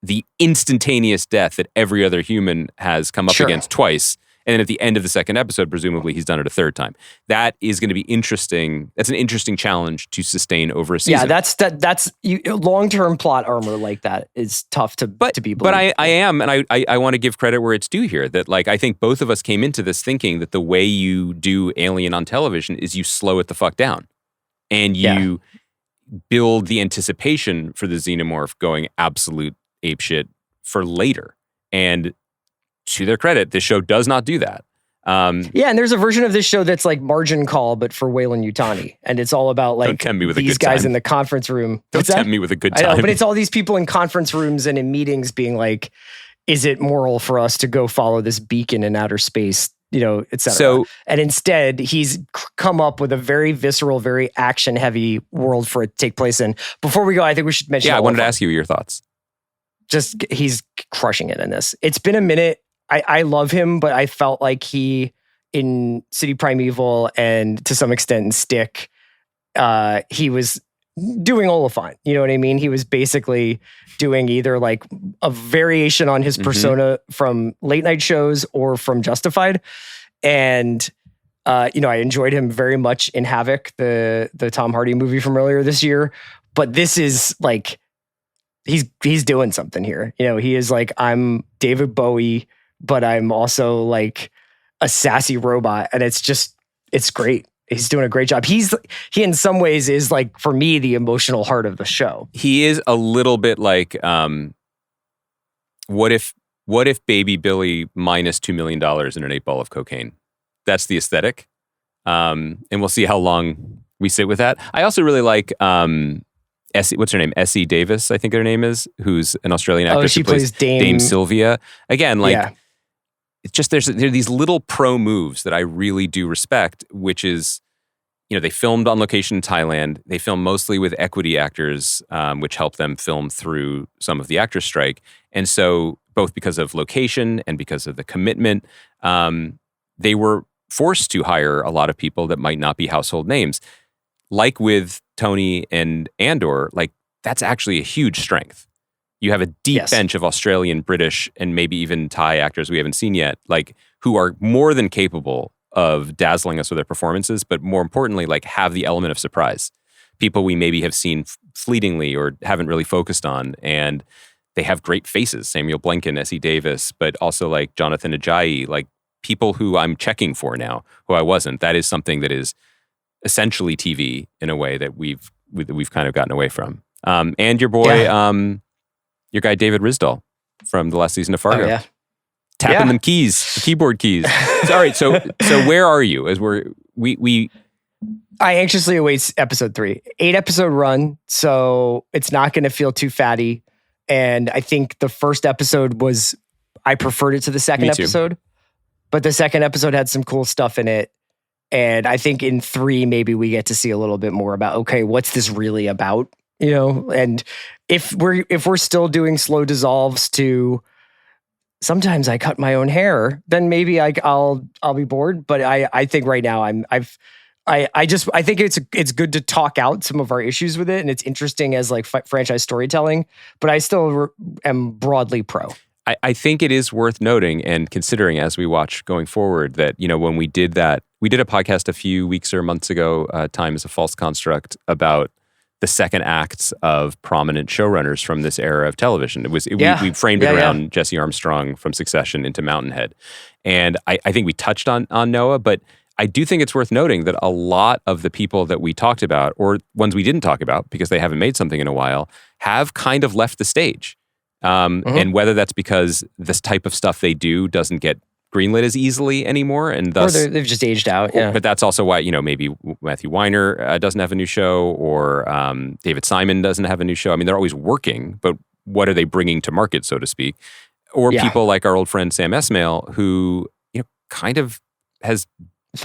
Speaker 3: the instantaneous death that every other human has come up against twice. And then at the end of the second episode, presumably he's done it a third time. That is going to be interesting. That's an interesting challenge to sustain over a season.
Speaker 2: Yeah, that's long-term plot armor like that is tough to be believed.
Speaker 3: But I am, and I want to give credit where it's due here. That like I think both of us came into this thinking that the way you do Alien on television is you slow it the fuck down, and you build the anticipation for the Xenomorph going absolute apeshit for later. And to their credit, this show does not do that.
Speaker 2: And there's a version of this show that's like Margin Call, but for Weyland-Yutani. And it's all about like these guys in the conference room.
Speaker 3: Don't tempt me with a good time.
Speaker 2: I know, but it's all these people in conference rooms and in meetings being like, is it moral for us to go follow this beacon in outer space, et cetera. And instead, he's come up with a very visceral, very action-heavy world for it to take place in. Before we go, I think we should mention...
Speaker 3: Yeah, I wanted to ask you your thoughts.
Speaker 2: Just, he's crushing it in this. It's been a minute. I love him, but I felt like he, in City Primeval and to some extent in Stick, he was doing Oliphant. You know what I mean? He was basically doing either like a variation on his persona from late night shows or from Justified. And, I enjoyed him very much in Havoc, the Tom Hardy movie from earlier this year. But this is like, he's doing something here. He is like, I'm David Bowie, but I'm also like a sassy robot. And it's great. He's doing a great job. He in some ways is like, for me, the emotional heart of the show.
Speaker 3: He is a little bit like, what if Baby Billy minus $2 million in an 8-ball of cocaine? That's the aesthetic. And we'll see how long we sit with that. I also really like, what's her name? Essie Davis, I think her name is, who's an Australian actress.
Speaker 2: She
Speaker 3: who plays Dame Sylvia. Again, it's just there are these little pro moves that I really do respect, which is, they filmed on location in Thailand. They filmed mostly with equity actors, which helped them film through some of the actors' strike. And so, both because of location and because of the commitment, they were forced to hire a lot of people that might not be household names. Like with Tony and Andor, like that's actually a huge strength. You have a deep bench of Australian, British, and maybe even Thai actors we haven't seen yet, like who are more than capable of dazzling us with their performances, but more importantly, like have the element of surprise. People we maybe have seen fleetingly or haven't really focused on, and they have great faces. Samuel Blanken, Essie Davis, but also like Jonathan Ajayi, like people who I'm checking for now, who I wasn't. That is something that is essentially TV in a way that we've kind of gotten away from. And your boy, your guy David Risdall from the last season of Fargo, tapping them keys, the keyboard keys. All right, so where are you? As I
Speaker 2: anxiously await episode 3, 8-episode run, so it's not going to feel too fatty. And I think the first episode I preferred it to the second episode, but the second episode had some cool stuff in it. And I think in 3, maybe we get to see a little bit more about, okay, what's this really about? And if we're still doing slow dissolves to sometimes I cut my own hair, then maybe I'll be bored. But I think right now I think it's good to talk out some of our issues with it, and it's interesting as like franchise storytelling. But I still am broadly pro.
Speaker 3: I think it is worth noting and considering as we watch going forward that, when we did a podcast a few weeks or months ago, Time is a False Construct, about the second acts of prominent showrunners from this era of television. We framed it around Jesse Armstrong from Succession into Mountainhead. And I think we touched on Noah, but I do think it's worth noting that a lot of the people that we talked about, or ones we didn't talk about because they haven't made something in a while, have kind of left the stage. And whether that's because this type of stuff they do doesn't get greenlit as easily anymore, and thus
Speaker 2: they've just aged out. Yeah,
Speaker 3: but that's also why maybe Matthew Weiner doesn't have a new show, or David Simon doesn't have a new show. I mean, they're always working, but what are they bringing to market, so to speak? Or people like our old friend Sam Esmail, who kind of has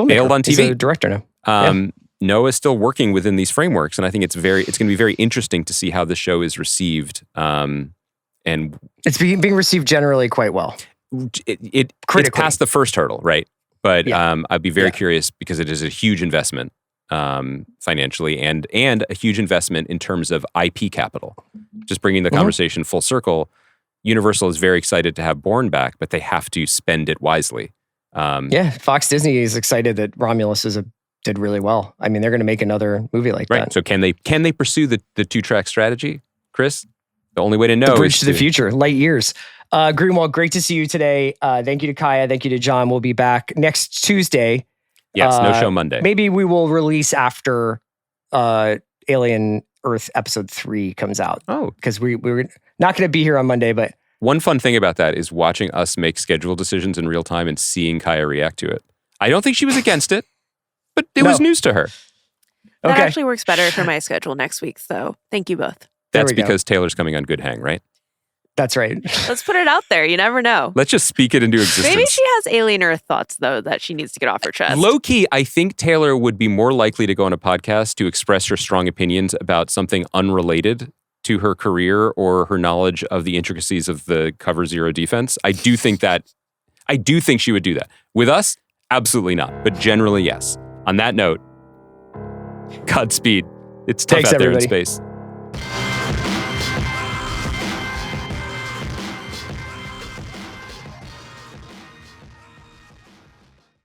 Speaker 3: bailed on TV.
Speaker 2: He's a director now.
Speaker 3: Noah's still working within these frameworks, and I think it's going to be very interesting to see how the show is received. And
Speaker 2: it's being received generally quite well.
Speaker 3: It's past the first hurdle, right? But I'd be very curious because it is a huge investment financially and a huge investment in terms of IP capital. Just bringing the conversation full circle, Universal is very excited to have Bourne back, but they have to spend it wisely.
Speaker 2: Fox Disney is excited that Romulus did really well. I mean, they're going to make another movie like that.
Speaker 3: So can they pursue the 2-track strategy, Chris? The only way to know
Speaker 2: the bridge to the future, light years. Greenwald, great to see you today. Thank you to Kaya. Thank you to John. We'll be back next Tuesday.
Speaker 3: Yes, no show Monday.
Speaker 2: Maybe we will release after Alien Earth episode 3 comes out.
Speaker 3: Oh.
Speaker 2: Because we're not going to be here on Monday, but...
Speaker 3: One fun thing about that is watching us make schedule decisions in real time and seeing Kaya react to it. I don't think she was against it, but it was news to her.
Speaker 4: That actually works better for my schedule next week, so thank you both.
Speaker 3: That's because Taylor's coming on Good Hang, right?
Speaker 2: That's right.
Speaker 4: Let's put it out there. You never know.
Speaker 3: Let's just speak it into existence.
Speaker 4: Maybe she has Alien Earth thoughts, though, that she needs to get off her chest.
Speaker 3: Low key, I think Taylor would be more likely to go on a podcast to express her strong opinions about something unrelated to her career or her knowledge of the intricacies of the cover zero defense. I do think she would do that. With us, absolutely not. But generally, yes. On that note, Godspeed. It's tough out there in space.